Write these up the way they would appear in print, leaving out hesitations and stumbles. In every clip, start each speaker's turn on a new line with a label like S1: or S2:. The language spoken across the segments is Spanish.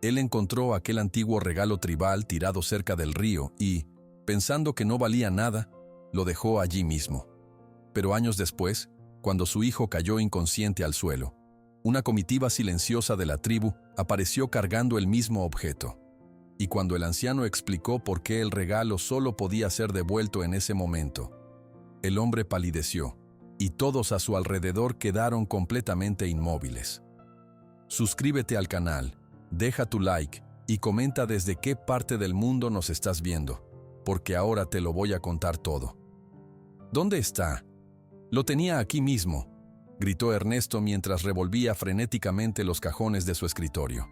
S1: Él encontró aquel antiguo regalo tribal tirado cerca del río y, pensando que no valía nada, lo dejó allí mismo. Pero años después, cuando su hijo cayó inconsciente al suelo, una comitiva silenciosa de la tribu apareció cargando el mismo objeto. Y cuando el anciano explicó por qué el regalo solo podía ser devuelto en ese momento, el hombre palideció, y todos a su alrededor quedaron completamente inmóviles. Suscríbete al canal, deja tu like y comenta desde qué parte del mundo nos estás viendo, porque ahora te lo voy a contar todo. ¿Dónde está? Lo tenía aquí mismo, gritó Ernesto mientras revolvía frenéticamente los cajones de su escritorio.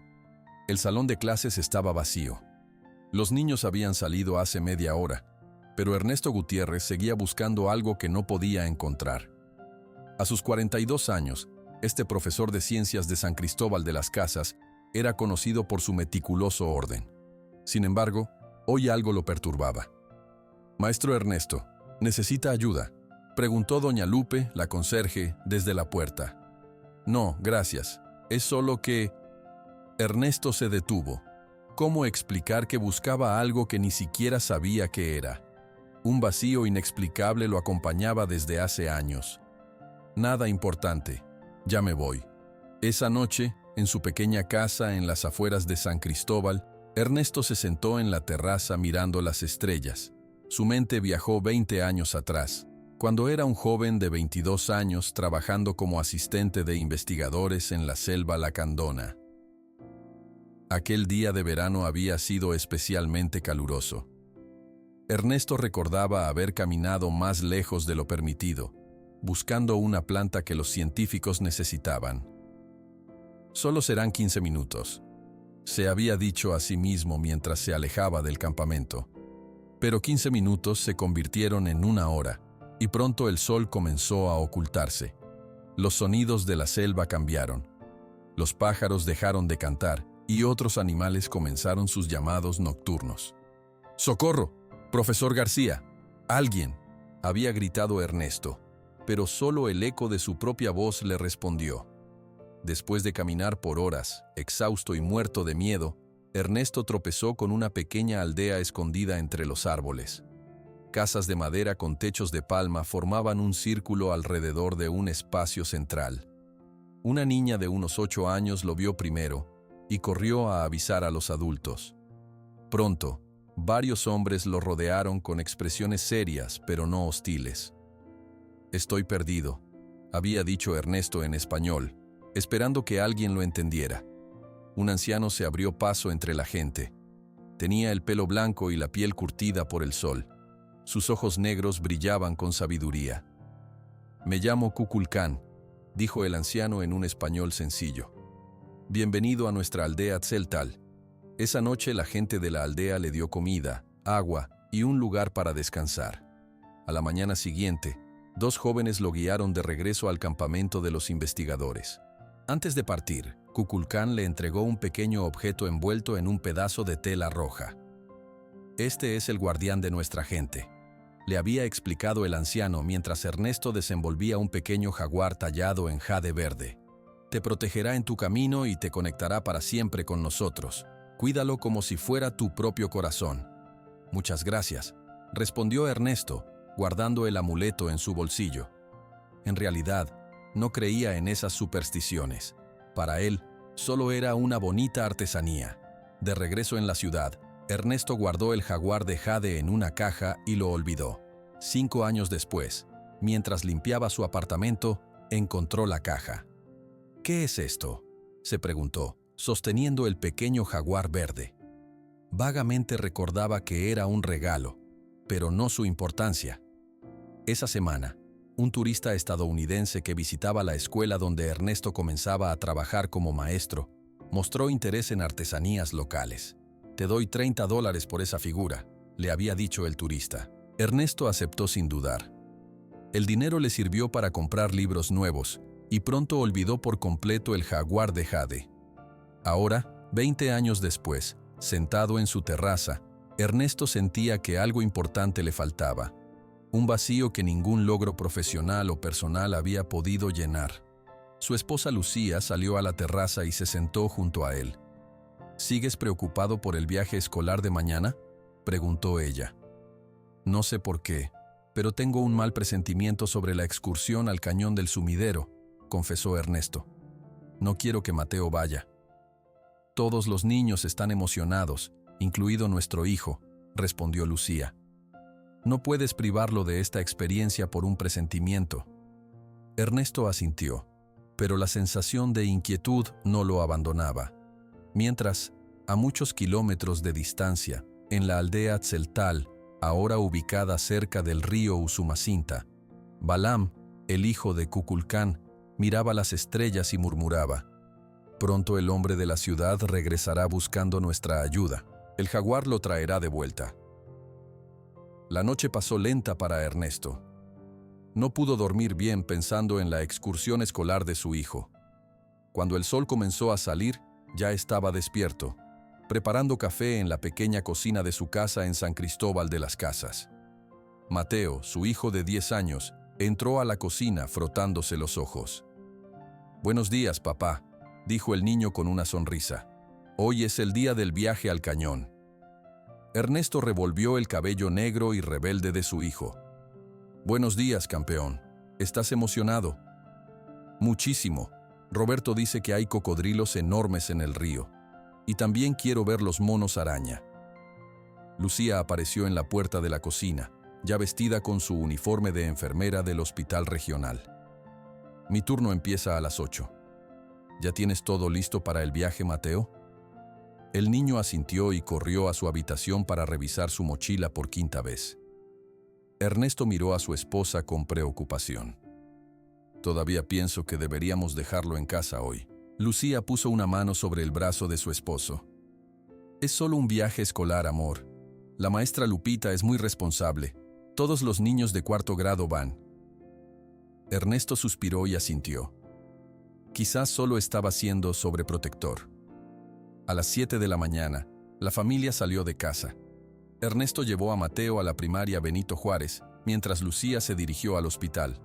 S1: El salón de clases estaba vacío. Los niños habían salido hace media hora, pero Ernesto Gutiérrez seguía buscando algo que no podía encontrar. A sus 42 años, este profesor de ciencias de San Cristóbal de las Casas era conocido por su meticuloso orden. Sin embargo, hoy algo lo perturbaba. «Maestro Ernesto, ¿necesita ayuda?», preguntó doña Lupe, la conserje, desde la puerta. «No, gracias. Es solo que…». Ernesto se detuvo. ¿Cómo explicar que buscaba algo que ni siquiera sabía qué era? Un vacío inexplicable lo acompañaba desde hace años. «Nada importante. Ya me voy». Esa noche, en su pequeña casa en las afueras de San Cristóbal, Ernesto se sentó en la terraza mirando las estrellas. Su mente viajó 20 años atrás, cuando era un joven de 22 años trabajando como asistente de investigadores en la selva lacandona. Aquel día de verano había sido especialmente caluroso. Ernesto recordaba haber caminado más lejos de lo permitido, buscando una planta que los científicos necesitaban. «Solo serán 15 minutos», se había dicho a sí mismo mientras se alejaba del campamento. Pero 15 minutos se convirtieron en una hora, y pronto el sol comenzó a ocultarse. Los sonidos de la selva cambiaron. Los pájaros dejaron de cantar, y otros animales comenzaron sus llamados nocturnos. «¡Socorro! ¡Profesor García! ¡Alguien!», había gritado Ernesto, pero solo el eco de su propia voz le respondió. Después de caminar por horas, exhausto y muerto de miedo, Ernesto tropezó con una pequeña aldea escondida entre los árboles. Casas de madera con techos de palma formaban un círculo alrededor de un espacio central. Una niña de unos 8 años lo vio primero y corrió a avisar a los adultos. Pronto, varios hombres lo rodearon con expresiones serias, pero no hostiles. «Estoy perdido», había dicho Ernesto en español, esperando que alguien lo entendiera. Un anciano se abrió paso entre la gente. Tenía el pelo blanco y la piel curtida por el sol. Sus ojos negros brillaban con sabiduría. «Me llamo Kukulcán», dijo el anciano en un español sencillo. «Bienvenido a nuestra aldea Tzeltal». Esa noche la gente de la aldea le dio comida, agua y un lugar para descansar. A la mañana siguiente, 2 jóvenes lo guiaron de regreso al campamento de los investigadores. Antes de partir, Kukulcán le entregó un pequeño objeto envuelto en un pedazo de tela roja. «Este es el guardián de nuestra gente», le había explicado el anciano mientras Ernesto desenvolvía un pequeño jaguar tallado en jade verde. «Te protegerá en tu camino y te conectará para siempre con nosotros. Cuídalo como si fuera tu propio corazón». «Muchas gracias», respondió Ernesto, guardando el amuleto en su bolsillo. En realidad, no creía en esas supersticiones. Para él, solo era una bonita artesanía. De regreso en la ciudad, Ernesto guardó el jaguar de jade en una caja y lo olvidó. 5 años después, mientras limpiaba su apartamento, encontró la caja. «¿Qué es esto?», se preguntó, sosteniendo el pequeño jaguar verde. Vagamente recordaba que era un regalo, pero no su importancia. Esa semana, un turista estadounidense que visitaba la escuela donde Ernesto comenzaba a trabajar como maestro, mostró interés en artesanías locales. «Te doy $30 por esa figura», le había dicho el turista. Ernesto aceptó sin dudar. El dinero le sirvió para comprar libros nuevos, y pronto olvidó por completo el jaguar de jade. Ahora, 20 años después, sentado en su terraza, Ernesto sentía que algo importante le faltaba. Un vacío que ningún logro profesional o personal había podido llenar. Su esposa Lucía salió a la terraza y se sentó junto a él. ¿Sigues preocupado por el viaje escolar de mañana?, preguntó ella. No sé por qué, pero tengo un mal presentimiento sobre la excursión al cañón del sumidero, confesó Ernesto. No quiero que Mateo vaya. Todos los niños están emocionados, incluido nuestro hijo, respondió Lucía. No puedes privarlo de esta experiencia por un presentimiento. Ernesto asintió, pero la sensación de inquietud no lo abandonaba. Mientras, a muchos kilómetros de distancia, en la aldea Tzeltal, ahora ubicada cerca del río Usumacinta, Balaam, el hijo de Kukulcán, miraba las estrellas y murmuraba: «Pronto el hombre de la ciudad regresará buscando nuestra ayuda. El jaguar lo traerá de vuelta». La noche pasó lenta para Ernesto. No pudo dormir bien pensando en la excursión escolar de su hijo. Cuando el sol comenzó a salir, ya estaba despierto, preparando café en la pequeña cocina de su casa en San Cristóbal de las Casas. Mateo, su hijo de 10 años, entró a la cocina frotándose los ojos. «Buenos días, papá», dijo el niño con una sonrisa. «Hoy es el día del viaje al cañón». Ernesto revolvió el cabello negro y rebelde de su hijo. «Buenos días, campeón. ¿Estás emocionado?» «Muchísimo. Roberto dice que hay cocodrilos enormes en el río. Y también quiero ver los monos araña». Lucía apareció en la puerta de la cocina, ya vestida con su uniforme de enfermera del hospital regional. «Mi turno empieza a las 8. ¿Ya tienes todo listo para el viaje, Mateo?». El niño asintió y corrió a su habitación para revisar su mochila por 5ª vez. Ernesto miró a su esposa con preocupación. «Todavía pienso que deberíamos dejarlo en casa hoy». Lucía puso una mano sobre el brazo de su esposo. «Es solo un viaje escolar, amor. La maestra Lupita es muy responsable. Todos los niños de 4º grado van». Ernesto suspiró y asintió. Quizás solo estaba siendo sobreprotector. A las 7 de la mañana, la familia salió de casa. Ernesto llevó a Mateo a la primaria Benito Juárez, mientras Lucía se dirigió al hospital.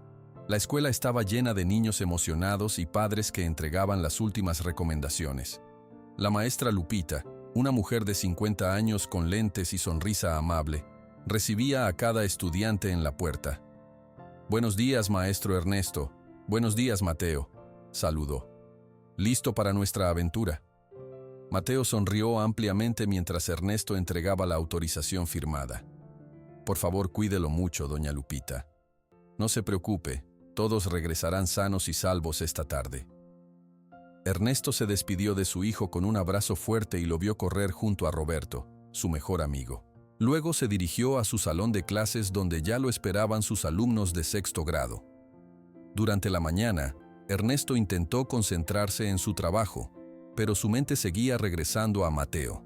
S1: La escuela estaba llena de niños emocionados y padres que entregaban las últimas recomendaciones. La maestra Lupita, una mujer de 50 años con lentes y sonrisa amable, recibía a cada estudiante en la puerta. «Buenos días, maestro Ernesto. Buenos días, Mateo», saludó. «¿Listo para nuestra aventura?». Mateo sonrió ampliamente mientras Ernesto entregaba la autorización firmada. «Por favor, cuídelo mucho, doña Lupita. No se preocupe, todos regresarán sanos y salvos esta tarde». Ernesto se despidió de su hijo con un abrazo fuerte y lo vio correr junto a Roberto, su mejor amigo. Luego se dirigió a su salón de clases donde ya lo esperaban sus alumnos de 6º grado. Durante la mañana, Ernesto intentó concentrarse en su trabajo, pero su mente seguía regresando a Mateo.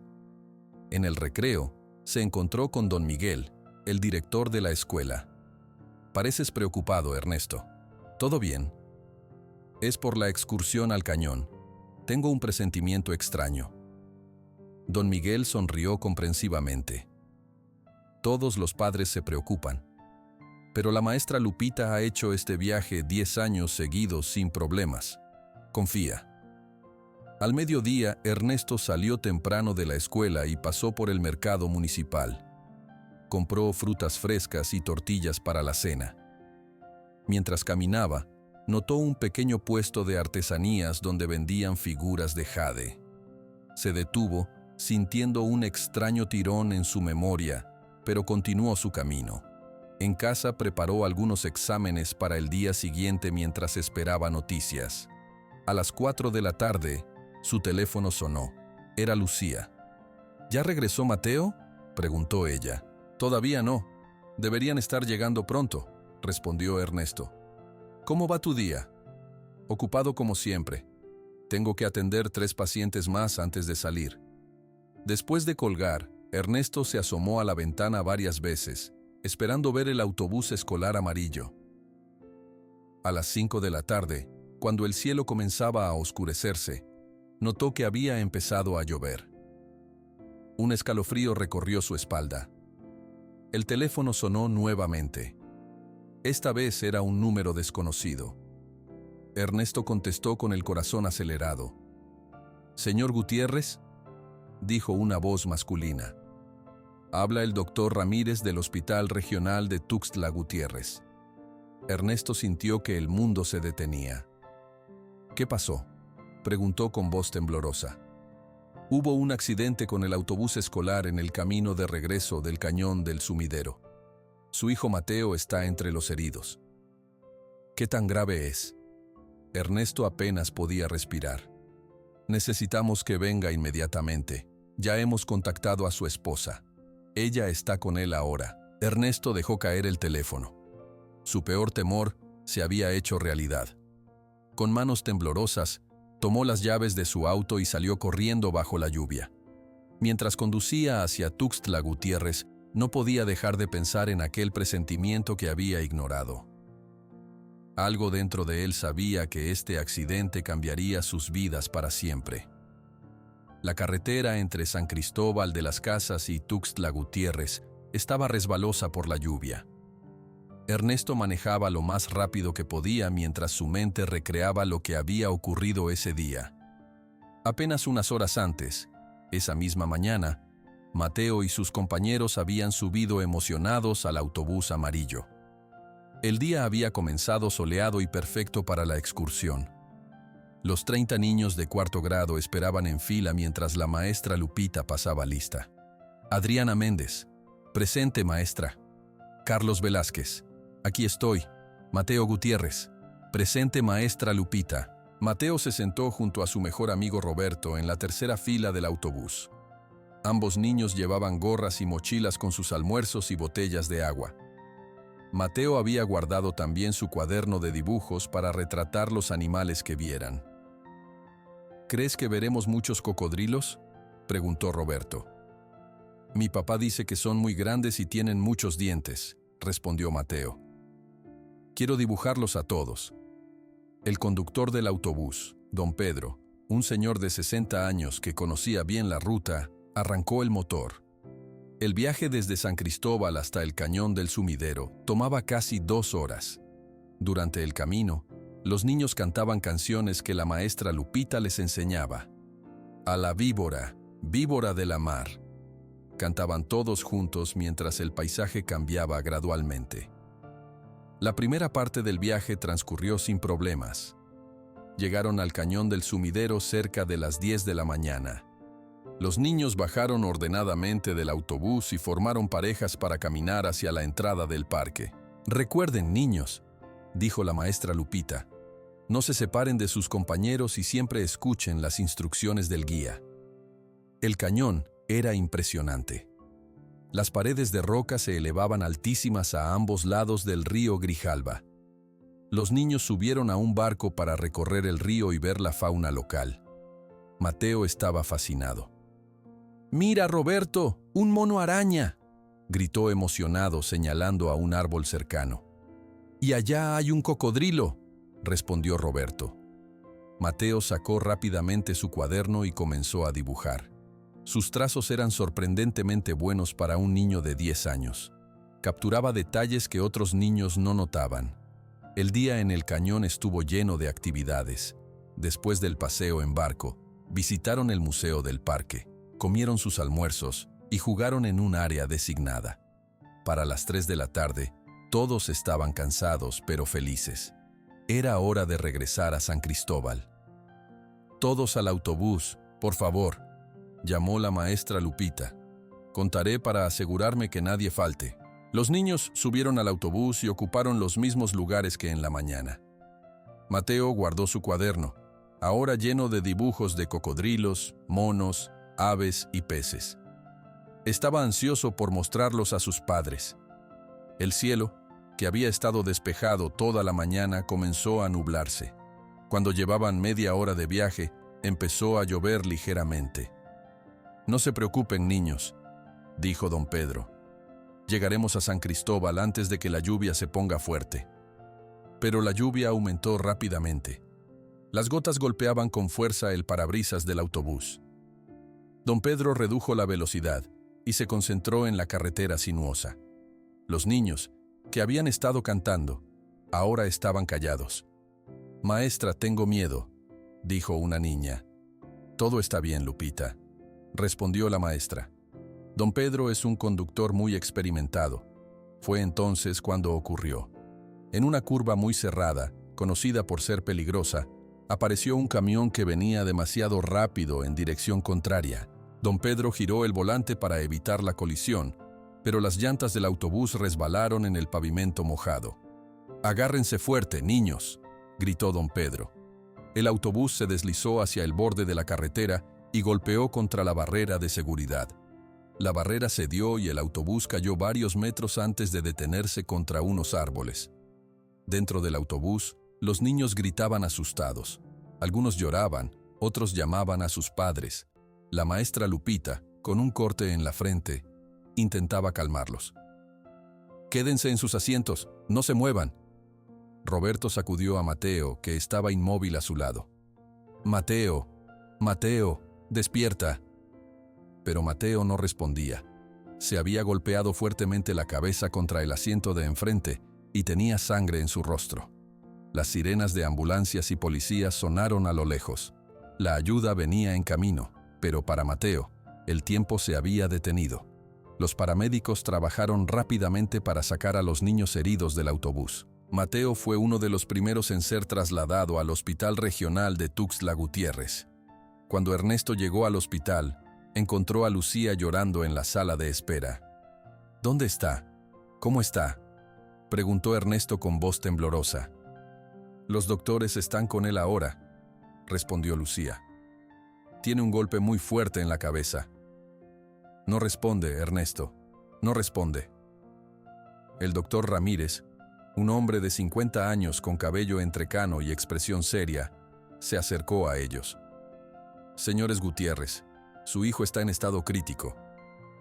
S1: En el recreo, se encontró con don Miguel, el director de la escuela. «Pareces preocupado, Ernesto. ¿Todo bien?». «Es por la excursión al cañón. Tengo un presentimiento extraño». Don Miguel sonrió comprensivamente. Todos los padres se preocupan. Pero la maestra Lupita ha hecho este viaje 10 años seguidos sin problemas. Confía. Al mediodía, Ernesto salió temprano de la escuela y pasó por el mercado municipal. Compró frutas frescas y tortillas para la cena. Mientras caminaba, notó un pequeño puesto de artesanías donde vendían figuras de jade. Se detuvo, sintiendo un extraño tirón en su memoria, pero continuó su camino. En casa preparó algunos exámenes para el día siguiente mientras esperaba noticias. A las 4 de la tarde, su teléfono sonó. Era Lucía. «¿Ya regresó Mateo?», preguntó ella. «Todavía no. Deberían estar llegando pronto», respondió Ernesto. «¿Cómo va tu día?». «Ocupado como siempre. Tengo que atender 3 pacientes más antes de salir». Después de colgar, Ernesto se asomó a la ventana varias veces, esperando ver el autobús escolar amarillo. A las 5 de la tarde, cuando el cielo comenzaba a oscurecerse, notó que había empezado a llover. Un escalofrío recorrió su espalda. El teléfono sonó nuevamente. Esta vez era un número desconocido. Ernesto contestó con el corazón acelerado. «¿Señor Gutiérrez?». dijo una voz masculina. Habla el doctor Ramírez del Hospital Regional de Tuxtla Gutiérrez. Ernesto sintió que el mundo se detenía. ¿Qué pasó?, preguntó con voz temblorosa. Hubo un accidente con el autobús escolar en el camino de regreso del Cañón del Sumidero. Su hijo Mateo está entre los heridos. ¿Qué tan grave es? Ernesto apenas podía respirar. Necesitamos que venga inmediatamente. Ya hemos contactado a su esposa. Ella está con él ahora. Ernesto dejó caer el teléfono. Su peor temor se había hecho realidad. Con manos temblorosas, tomó las llaves de su auto y salió corriendo bajo la lluvia. Mientras conducía hacia Tuxtla Gutiérrez, no podía dejar de pensar en aquel presentimiento que había ignorado. Algo dentro de él sabía que este accidente cambiaría sus vidas para siempre. La carretera entre San Cristóbal de las Casas y Tuxtla Gutiérrez estaba resbalosa por la lluvia. Ernesto manejaba lo más rápido que podía mientras su mente recreaba lo que había ocurrido ese día. Apenas unas horas antes, esa misma mañana, Mateo y sus compañeros habían subido emocionados al autobús amarillo. El día había comenzado soleado y perfecto para la excursión. Los 30 niños de cuarto grado esperaban en fila mientras la maestra Lupita pasaba lista. Adriana Méndez. Presente, maestra. Carlos Velázquez. Aquí estoy. Mateo Gutiérrez. Presente, maestra Lupita. Mateo se sentó junto a su mejor amigo Roberto en la tercera fila del autobús. Ambos niños llevaban gorras y mochilas con sus almuerzos y botellas de agua. Mateo había guardado también su cuaderno de dibujos para retratar los animales que vieran. ¿Crees que veremos muchos cocodrilos?, preguntó Roberto. Mi papá dice que son muy grandes y tienen muchos dientes, respondió Mateo. Quiero dibujarlos a todos. El conductor del autobús, don Pedro, un señor de 60 años que conocía bien la ruta, arrancó el motor. El viaje desde San Cristóbal hasta el Cañón del Sumidero tomaba casi 2 horas. Durante el camino, los niños cantaban canciones que la maestra Lupita les enseñaba. A la víbora, víbora de la mar. Cantaban todos juntos mientras el paisaje cambiaba gradualmente. La primera parte del viaje transcurrió sin problemas. Llegaron al Cañón del Sumidero cerca de las 10 de la mañana. Los niños bajaron ordenadamente del autobús y formaron parejas para caminar hacia la entrada del parque. Recuerden, niños, dijo la maestra Lupita, no se separen de sus compañeros y siempre escuchen las instrucciones del guía. El cañón era impresionante. Las paredes de roca se elevaban altísimas a ambos lados del río Grijalba. Los niños subieron a un barco para recorrer el río y ver la fauna local. Mateo estaba fascinado. «¡Mira, Roberto! ¡Un mono araña!», gritó emocionado señalando a un árbol cercano. «Y allá hay un cocodrilo», respondió Roberto. Mateo sacó rápidamente su cuaderno y comenzó a dibujar. Sus trazos eran sorprendentemente buenos para un niño de 10 años. Capturaba detalles que otros niños no notaban. El día en el cañón estuvo lleno de actividades. Después del paseo en barco, visitaron el museo del parque, comieron sus almuerzos y jugaron en un área designada. Para las 3 de la tarde, todos estaban cansados pero felices. Era hora de regresar a San Cristóbal. «Todos al autobús, por favor», llamó la maestra Lupita. «Contaré para asegurarme que nadie falte». Los niños subieron al autobús y ocuparon los mismos lugares que en la mañana. Mateo guardó su cuaderno, ahora lleno de dibujos de cocodrilos, monos, aves y peces. Estaba ansioso por mostrarlos a sus padres. El cielo, que había estado despejado toda la mañana, comenzó a nublarse. Cuando llevaban media hora de viaje, empezó a llover ligeramente. «No se preocupen, niños», dijo don Pedro. «Llegaremos a San Cristóbal antes de que la lluvia se ponga fuerte». Pero la lluvia aumentó rápidamente. Las gotas golpeaban con fuerza el parabrisas del autobús. Don Pedro redujo la velocidad y se concentró en la carretera sinuosa. Los niños, que habían estado cantando, ahora estaban callados. «Maestra, tengo miedo», dijo una niña. «Todo está bien, Lupita. respondió la maestra. Don Pedro es un conductor muy experimentado. Fue entonces cuando ocurrió. En una curva muy cerrada, conocida por ser peligrosa, apareció un camión que venía demasiado rápido en dirección contraria. Don Pedro giró el volante para evitar la colisión, pero las llantas del autobús resbalaron en el pavimento mojado. «Agárrense fuerte, niños», gritó don Pedro. El autobús se deslizó hacia el borde de la carretera y golpeó contra la barrera de seguridad. La barrera cedió y el autobús cayó varios metros antes de detenerse contra unos árboles. Dentro del autobús, los niños gritaban asustados. Algunos lloraban, otros llamaban a sus padres. La maestra Lupita, con un corte en la frente, intentaba calmarlos. «Quédense en sus asientos, no se muevan». Roberto sacudió a Mateo, que estaba inmóvil a su lado. «Mateo, Mateo, despierta». Pero Mateo no respondía. Se había golpeado fuertemente la cabeza contra el asiento de enfrente y tenía sangre en su rostro. Las sirenas de ambulancias y policías sonaron a lo lejos. La ayuda venía en camino, pero para Mateo, el tiempo se había detenido. Los paramédicos trabajaron rápidamente para sacar a los niños heridos del autobús. Mateo fue uno de los primeros en ser trasladado al Hospital Regional de Tuxtla Gutiérrez. Cuando Ernesto llegó al hospital, encontró a Lucía llorando en la sala de espera. «¿Dónde está? ¿Cómo está?», preguntó Ernesto con voz temblorosa. «Los doctores están con él ahora», respondió Lucía. «Tiene un golpe muy fuerte en la cabeza». «No responde, Ernesto, no responde». El doctor Ramírez, un hombre de 50 años con cabello entrecano y expresión seria, se acercó a ellos. «Señores Gutiérrez, su hijo está en estado crítico.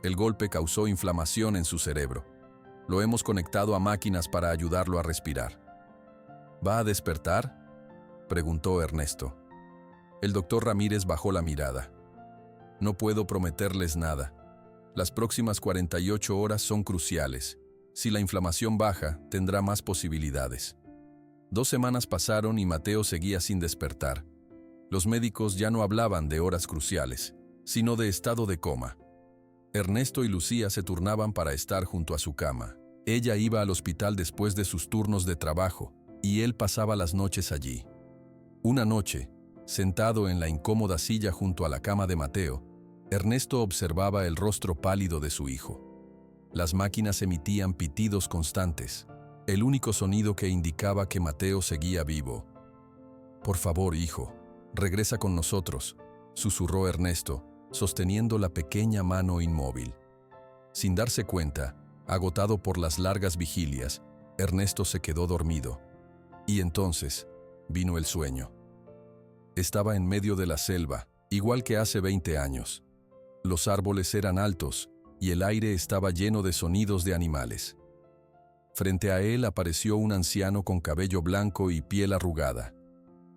S1: El golpe causó inflamación en su cerebro. Lo hemos conectado a máquinas para ayudarlo a respirar». «¿Va a despertar?», preguntó Ernesto. El doctor Ramírez bajó la mirada. «No puedo prometerles nada. Las próximas 48 horas son cruciales. Si la inflamación baja, tendrá más posibilidades». 2 semanas pasaron y Mateo seguía sin despertar. Los médicos ya no hablaban de horas cruciales, sino de estado de coma. Ernesto y Lucía se turnaban para estar junto a su cama. Ella iba al hospital después de sus turnos de trabajo, y él pasaba las noches allí. Una noche, sentado en la incómoda silla junto a la cama de Mateo, Ernesto observaba el rostro pálido de su hijo. Las máquinas emitían pitidos constantes, el único sonido que indicaba que Mateo seguía vivo. «Por favor, hijo, regresa con nosotros», susurró Ernesto, sosteniendo la pequeña mano inmóvil. Sin darse cuenta, agotado por las largas vigilias, Ernesto se quedó dormido. Y entonces vino el sueño. Estaba en medio de la selva, igual que hace 20 años. Los árboles eran altos y el aire estaba lleno de sonidos de animales. Frente a él apareció un anciano con cabello blanco y piel arrugada.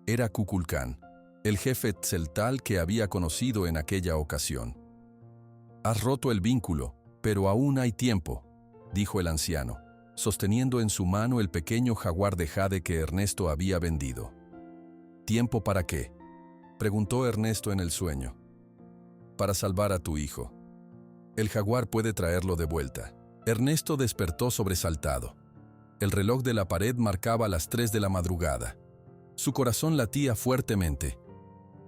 S1: Era Kukulcán, el jefe tzeltal que había conocido en aquella ocasión. «Has roto el vínculo, pero aún hay tiempo», dijo el anciano, sosteniendo en su mano el pequeño jaguar de jade que Ernesto había vendido. «¿Tiempo para qué?», preguntó Ernesto en el sueño. «Para salvar a tu hijo. El jaguar puede traerlo de vuelta». Ernesto despertó sobresaltado. El reloj de la pared marcaba las 3 de la madrugada. Su corazón latía fuertemente.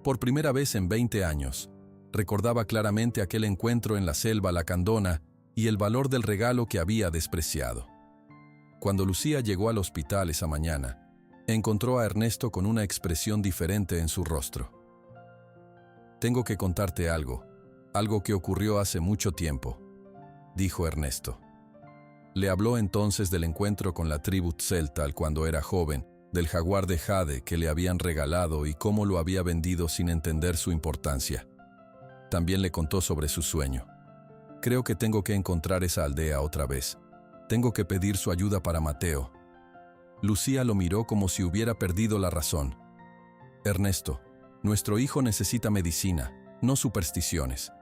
S1: Por primera vez en 20 años, recordaba claramente aquel encuentro en la selva lacandona y el valor del regalo que había despreciado. Cuando Lucía llegó al hospital esa mañana, encontró a Ernesto con una expresión diferente en su rostro. «Tengo que contarte algo que ocurrió hace mucho tiempo», dijo Ernesto. Le habló entonces del encuentro con la tribu tzeltal cuando era joven, del jaguar de jade que le habían regalado y cómo lo había vendido sin entender su importancia. También le contó sobre su sueño. «Creo que tengo que encontrar esa aldea otra vez. Tengo que pedir su ayuda para Mateo». Lucía lo miró como si hubiera perdido la razón. «Ernesto, nuestro hijo necesita medicina, no supersticiones.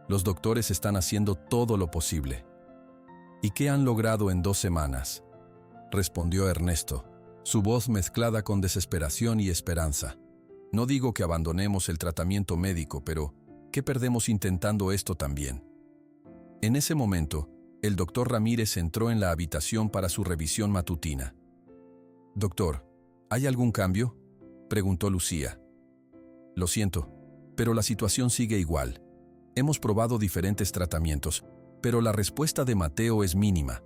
S1: Los doctores están haciendo todo lo posible». «¿Y qué han logrado en 2 semanas?», respondió Ernesto, su voz mezclada con desesperación y esperanza. «No digo que abandonemos el tratamiento médico, pero ¿Qué perdemos intentando esto también? En ese momento, el doctor Ramírez entró en la habitación para su revisión matutina. «Doctor, ¿hay algún cambio?», preguntó Lucía. «Lo siento, pero la situación sigue igual. Hemos probado diferentes tratamientos, pero la respuesta de Mateo es mínima.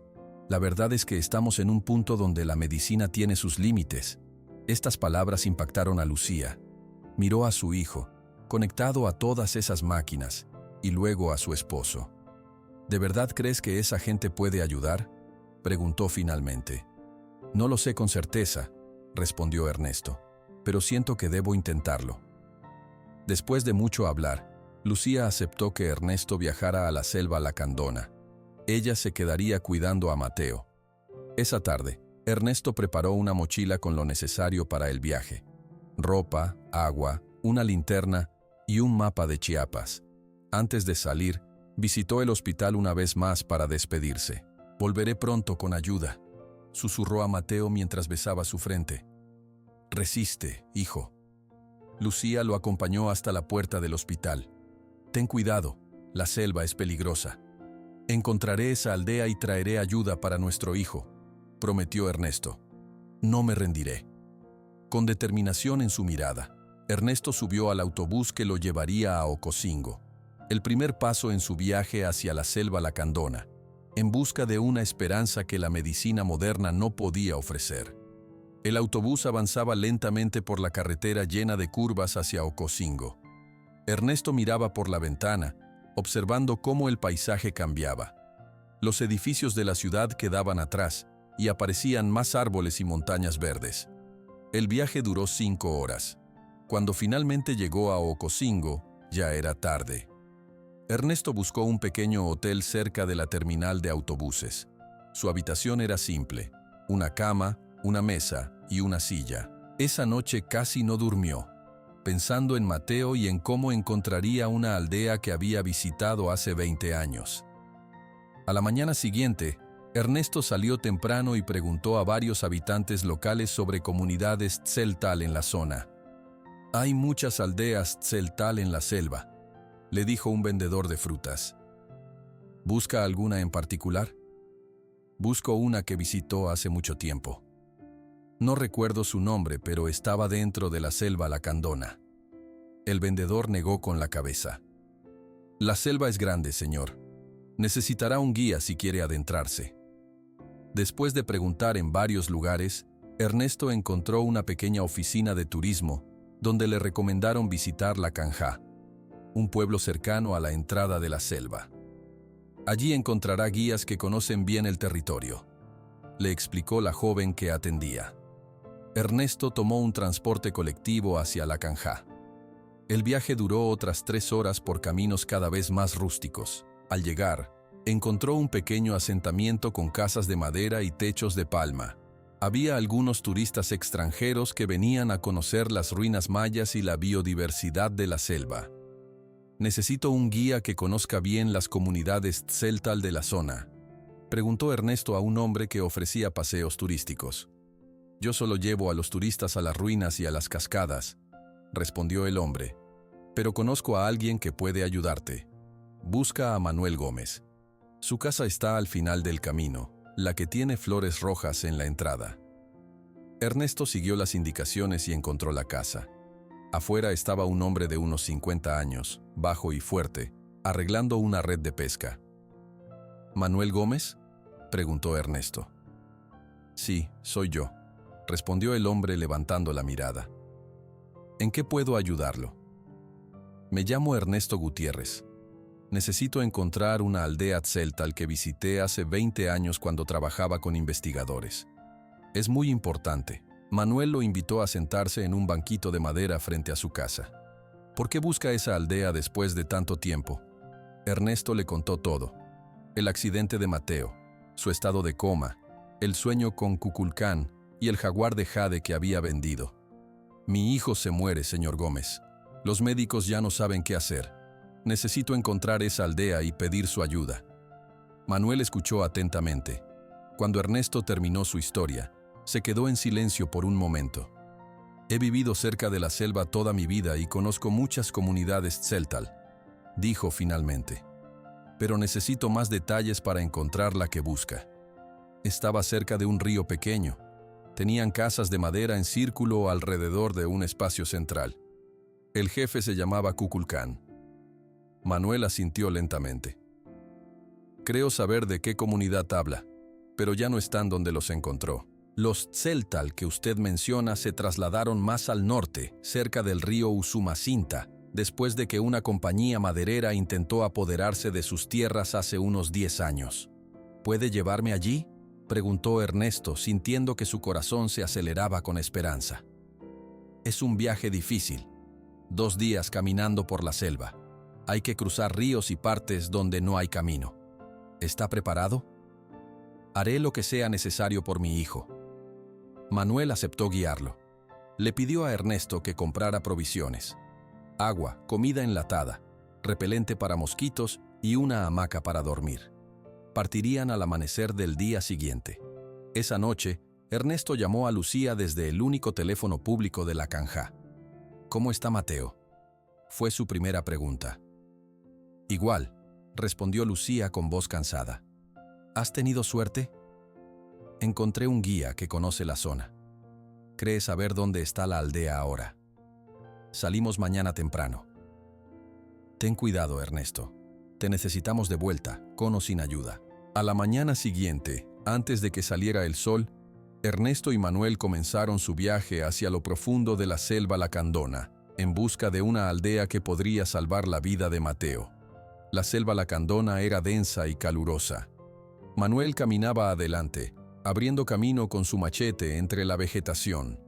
S1: La verdad es que estamos en un punto donde la medicina tiene sus límites». Estas palabras impactaron a Lucía. Miró a su hijo, conectado a todas esas máquinas, y luego a su esposo. «¿De verdad crees que esa gente puede ayudar?», preguntó finalmente. «No lo sé con certeza», respondió Ernesto, «pero siento que debo intentarlo». Después de mucho hablar, Lucía aceptó que Ernesto viajara a la selva lacandona. Ella se quedaría cuidando a Mateo. Esa tarde, Ernesto preparó una mochila con lo necesario para el viaje: ropa, agua, una linterna y un mapa de Chiapas. Antes de salir, visitó el hospital una vez más para despedirse. «Volveré pronto con ayuda», susurró a Mateo mientras besaba su frente. «Resiste, hijo». Lucía lo acompañó hasta la puerta del hospital. «Ten cuidado, la selva es peligrosa. Encontraré esa aldea y traeré ayuda para nuestro hijo», prometió Ernesto. «No me rendiré». Con determinación en su mirada, Ernesto subió al autobús que lo llevaría a Ocosingo, el primer paso en su viaje hacia la selva lacandona, en busca de una esperanza que la medicina moderna no podía ofrecer. El autobús avanzaba lentamente por la carretera llena de curvas hacia Ocosingo. Ernesto miraba por la ventana, observando cómo el paisaje cambiaba. Los edificios de la ciudad quedaban atrás y aparecían más árboles y montañas verdes. El viaje duró 5 horas. Cuando finalmente llegó a Ocosingo, ya era tarde. Ernesto buscó un pequeño hotel cerca de la terminal de autobuses. Su habitación era simple: una cama, una mesa y una silla. Esa noche casi no durmió, pensando en Mateo y en cómo encontraría una aldea que había visitado hace 20 años. A la mañana siguiente, Ernesto salió temprano y preguntó a varios habitantes locales sobre comunidades tzeltal en la zona. «Hay muchas aldeas tzeltal en la selva», le dijo un vendedor de frutas. «¿Busca alguna en particular?». «Busco una que visitó hace mucho tiempo. No recuerdo su nombre, pero estaba dentro de la selva lacandona». El vendedor negó con la cabeza. «La selva es grande, señor. Necesitará un guía si quiere adentrarse». Después de preguntar en varios lugares, Ernesto encontró una pequeña oficina de turismo donde le recomendaron visitar La Canja, un pueblo cercano a la entrada de la selva. «Allí encontrará guías que conocen bien el territorio», le explicó la joven que atendía. Ernesto tomó un transporte colectivo hacia La Canja. El viaje duró otras 3 horas por caminos cada vez más rústicos. Al llegar, encontró un pequeño asentamiento con casas de madera y techos de palma. Había algunos turistas extranjeros que venían a conocer las ruinas mayas y la biodiversidad de la selva. «Necesito un guía que conozca bien las comunidades tzeltal de la zona», preguntó Ernesto a un hombre que ofrecía paseos turísticos. «Yo solo llevo a los turistas a las ruinas y a las cascadas», respondió el hombre. «Pero conozco a alguien que puede ayudarte. Busca a Manuel Gómez. Su casa está al final del camino, la que tiene flores rojas en la entrada». Ernesto siguió las indicaciones y encontró la casa. Afuera estaba un hombre de unos 50 años, bajo y fuerte, arreglando una red de pesca. «¿Manuel Gómez?», preguntó Ernesto. «Sí, soy yo», respondió el hombre levantando la mirada. «¿En qué puedo ayudarlo?». «Me llamo Ernesto Gutiérrez. Necesito encontrar una aldea tzeltal que visité hace 20 años cuando trabajaba con investigadores. Es muy importante». Manuel lo invitó a sentarse en un banquito de madera frente a su casa. «¿Por qué busca esa aldea después de tanto tiempo?». Ernesto le contó todo: el accidente de Mateo, su estado de coma, el sueño con Cuculcán y el jaguar de jade que había vendido. «Mi hijo se muere, señor Gómez. Los médicos ya no saben qué hacer. Necesito encontrar esa aldea y pedir su ayuda». Manuel escuchó atentamente. Cuando Ernesto terminó su historia, se quedó en silencio por un momento. «He vivido cerca de la selva toda mi vida y conozco muchas comunidades tzeltal. dijo finalmente. Pero necesito más detalles para encontrar la que busca. Estaba cerca de un río pequeño. Tenían casas de madera en círculo alrededor de un espacio central. El jefe se llamaba Kukulcán. Manuel asintió lentamente. Creo saber de qué comunidad habla, pero ya no están donde los encontró. Los Tzeltal que usted menciona se trasladaron más al norte, cerca del río Usumacinta, después de que una compañía maderera intentó apoderarse de sus tierras hace unos 10 años. ¿Puede llevarme allí?, preguntó Ernesto, sintiendo que su corazón se aceleraba con esperanza. Es un viaje difícil. 2 días caminando por la selva. Hay que cruzar ríos y partes donde no hay camino. ¿Está preparado? Haré lo que sea necesario por mi hijo. Manuel aceptó guiarlo. Le pidió a Ernesto que comprara provisiones: agua, comida enlatada, repelente para mosquitos y una hamaca para dormir. Partirían al amanecer del día siguiente. Esa noche, Ernesto llamó a Lucía desde el único teléfono público de la Canja. ¿Cómo está Mateo?, fue su primera pregunta. Igual, respondió Lucía con voz cansada. ¿Has tenido suerte? Encontré un guía que conoce la zona. Cree saber dónde está la aldea ahora. Salimos mañana temprano. Ten cuidado, Ernesto. Te necesitamos de vuelta, con o sin ayuda. A la mañana siguiente, antes de que saliera el sol, Ernesto y Manuel comenzaron su viaje hacia lo profundo de la selva lacandona, en busca de una aldea que podría salvar la vida de Mateo. La selva lacandona era densa y calurosa. Manuel caminaba adelante, abriendo camino con su machete entre la vegetación.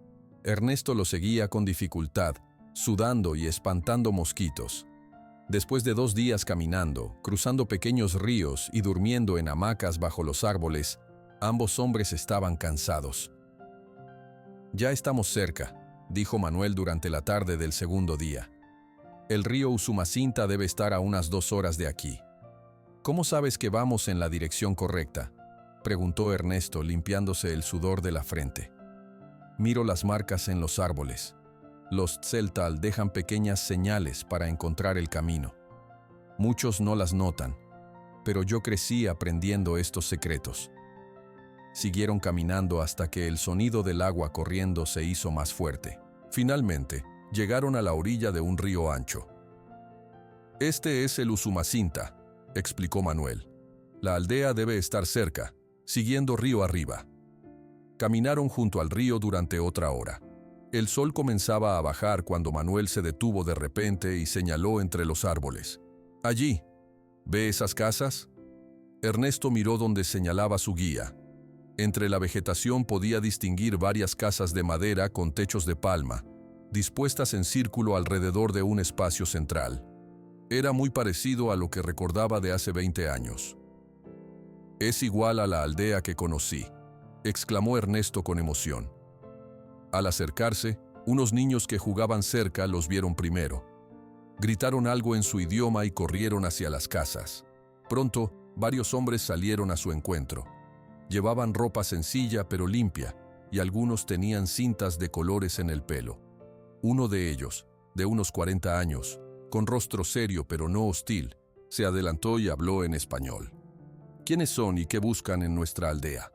S1: Ernesto lo seguía con dificultad, sudando y espantando mosquitos. Después de 2 días caminando, cruzando pequeños ríos y durmiendo en hamacas bajo los árboles, ambos hombres estaban cansados. Ya estamos cerca, dijo Manuel durante la tarde del segundo día. El río Usumacinta debe estar a unas 2 horas de aquí. ¿Cómo sabes que vamos en la dirección correcta?, preguntó Ernesto, limpiándose el sudor de la frente. Miro las marcas en los árboles. Los Tzeltal dejan pequeñas señales para encontrar el camino. Muchos no las notan, pero yo crecí aprendiendo estos secretos. Siguieron caminando hasta que el sonido del agua corriendo se hizo más fuerte. Finalmente, llegaron a la orilla de un río ancho. Este es el Usumacinta, explicó Manuel. La aldea debe estar cerca, siguiendo río arriba. Caminaron junto al río durante otra hora. El sol comenzaba a bajar cuando Manuel se detuvo de repente y señaló entre los árboles. Allí, ¿ve esas casas? Ernesto miró donde señalaba su guía. Entre la vegetación podía distinguir varias casas de madera con techos de palma, dispuestas en círculo alrededor de un espacio central. Era muy parecido a lo que recordaba de hace 20 años. Es igual a la aldea que conocí, exclamó Ernesto con emoción. Al acercarse, unos niños que jugaban cerca los vieron primero. Gritaron algo en su idioma y corrieron hacia las casas. Pronto, varios hombres salieron a su encuentro. Llevaban ropa sencilla pero limpia, y algunos tenían cintas de colores en el pelo. Uno de ellos, de unos 40 años, con rostro serio pero no hostil, se adelantó y habló en español. ¿Quiénes son y qué buscan en nuestra aldea?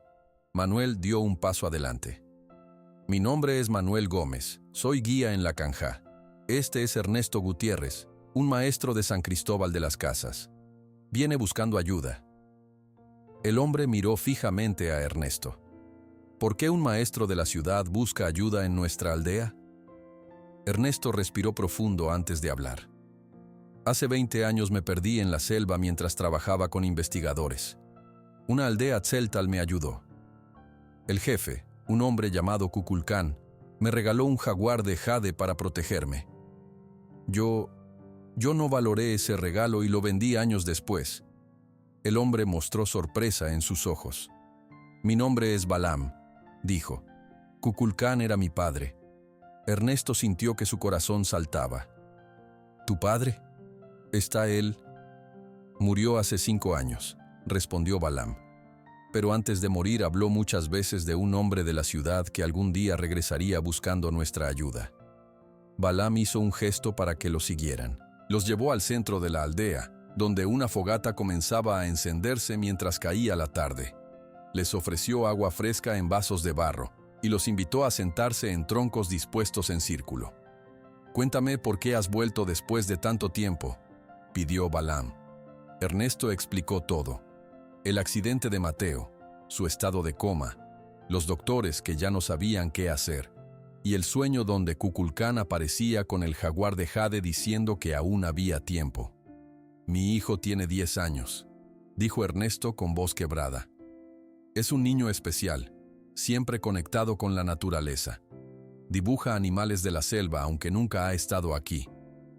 S1: Manuel dio un paso adelante. Mi nombre es Manuel Gómez, soy guía en la Canja. Este es Ernesto Gutiérrez, un maestro de San Cristóbal de las Casas. Viene buscando ayuda. El hombre miró fijamente a Ernesto. ¿Por qué un maestro de la ciudad busca ayuda en nuestra aldea? Ernesto respiró profundo antes de hablar. Hace 20 años me perdí en la selva mientras trabajaba con investigadores. Una aldea Tzeltal me ayudó. El jefe, un hombre llamado Kukulcán, me regaló un jaguar de jade para protegerme. Yo no valoré ese regalo y lo vendí años después. El hombre mostró sorpresa en sus ojos. Mi nombre es Balam, dijo. Kukulcán era mi padre. Ernesto sintió que su corazón saltaba. ¿Tu padre? ¿Está él? Murió hace 5 años, respondió Balam. Pero antes de morir habló muchas veces de un hombre de la ciudad que algún día regresaría buscando nuestra ayuda. Balam hizo un gesto para que lo siguieran. Los llevó al centro de la aldea, donde una fogata comenzaba a encenderse mientras caía la tarde. Les ofreció agua fresca en vasos de barro y los invitó a sentarse en troncos dispuestos en círculo. «Cuéntame por qué has vuelto después de tanto tiempo», pidió Balaam. Ernesto explicó todo. El accidente de Mateo, su estado de coma, los doctores que ya no sabían qué hacer, y el sueño donde Kukulcán aparecía con el jaguar de jade diciendo que aún había tiempo. «Mi hijo tiene 10 años», dijo Ernesto con voz quebrada. «Es un niño especial, siempre conectado con la naturaleza. Dibuja animales de la selva aunque nunca ha estado aquí,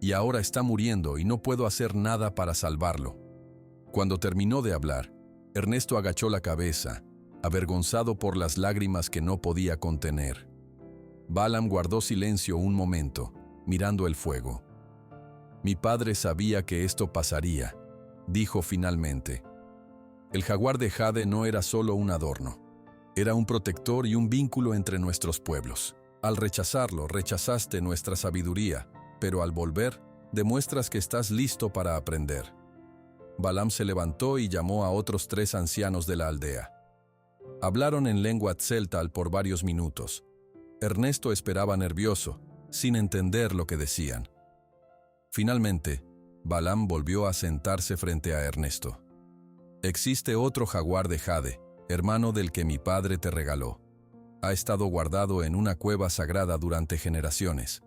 S1: y ahora está muriendo y no puedo hacer nada para salvarlo». Cuando terminó de hablar, Ernesto agachó la cabeza, avergonzado por las lágrimas que no podía contener. Balaam guardó silencio un momento, mirando el fuego. «Mi padre sabía que esto pasaría», dijo finalmente. «El jaguar de jade no era solo un adorno. Era un protector y un vínculo entre nuestros pueblos. Al rechazarlo, rechazaste nuestra sabiduría, pero al volver, demuestras que estás listo para aprender». Balaam se levantó y llamó a otros 3 ancianos de la aldea. Hablaron en lengua tzeltal por varios minutos. Ernesto esperaba nervioso, sin entender lo que decían. Finalmente, Balaam volvió a sentarse frente a Ernesto. «Existe otro jaguar de jade, hermano del que mi padre te regaló. Ha estado guardado en una cueva sagrada durante generaciones.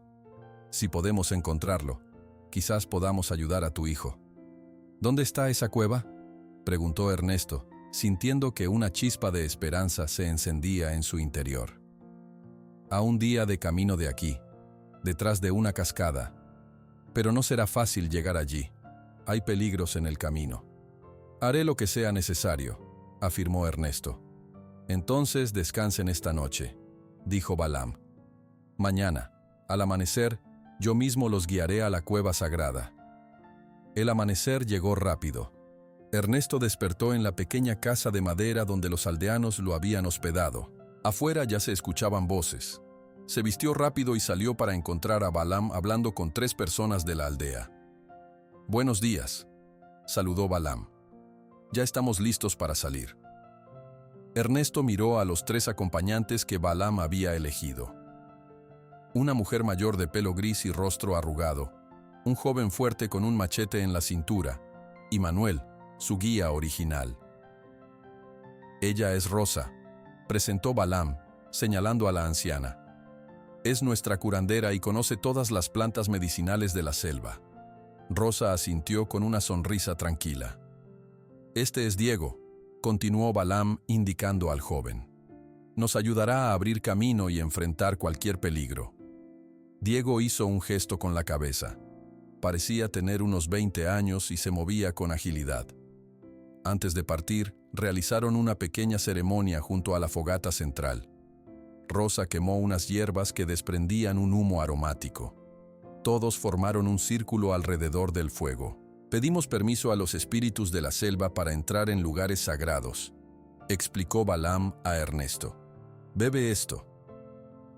S1: Si podemos encontrarlo, quizás podamos ayudar a tu hijo». «¿Dónde está esa cueva?», preguntó Ernesto, sintiendo que una chispa de esperanza se encendía en su interior. «A un día de camino de aquí, detrás de una cascada. Pero no será fácil llegar allí. Hay peligros en el camino». «Haré lo que sea necesario», afirmó Ernesto. «Entonces descansen esta noche», dijo Balaam. «Mañana, al amanecer, yo mismo los guiaré a la cueva sagrada». El amanecer llegó rápido. Ernesto despertó en la pequeña casa de madera donde los aldeanos lo habían hospedado. Afuera ya se escuchaban voces. Se vistió rápido y salió para encontrar a Balaam hablando con 3 personas de la aldea. «Buenos días», saludó Balaam. «Ya estamos listos para salir». Ernesto miró a los 3 acompañantes que Balaam había elegido. Una mujer mayor de pelo gris y rostro arrugado, un joven fuerte con un machete en la cintura, y Manuel, su guía original. «Ella es Rosa», presentó Balaam, señalando a la anciana. «Es nuestra curandera y conoce todas las plantas medicinales de la selva». Rosa asintió con una sonrisa tranquila. «Este es Diego», continuó Balaam indicando al joven. «Nos ayudará a abrir camino y enfrentar cualquier peligro». Diego hizo un gesto con la cabeza. Parecía tener unos 20 años y se movía con agilidad. Antes de partir, realizaron una pequeña ceremonia junto a la fogata central. Rosa quemó unas hierbas que desprendían un humo aromático. Todos formaron un círculo alrededor del fuego. «Pedimos permiso a los espíritus de la selva para entrar en lugares sagrados», explicó Balaam a Ernesto. «Bebe esto».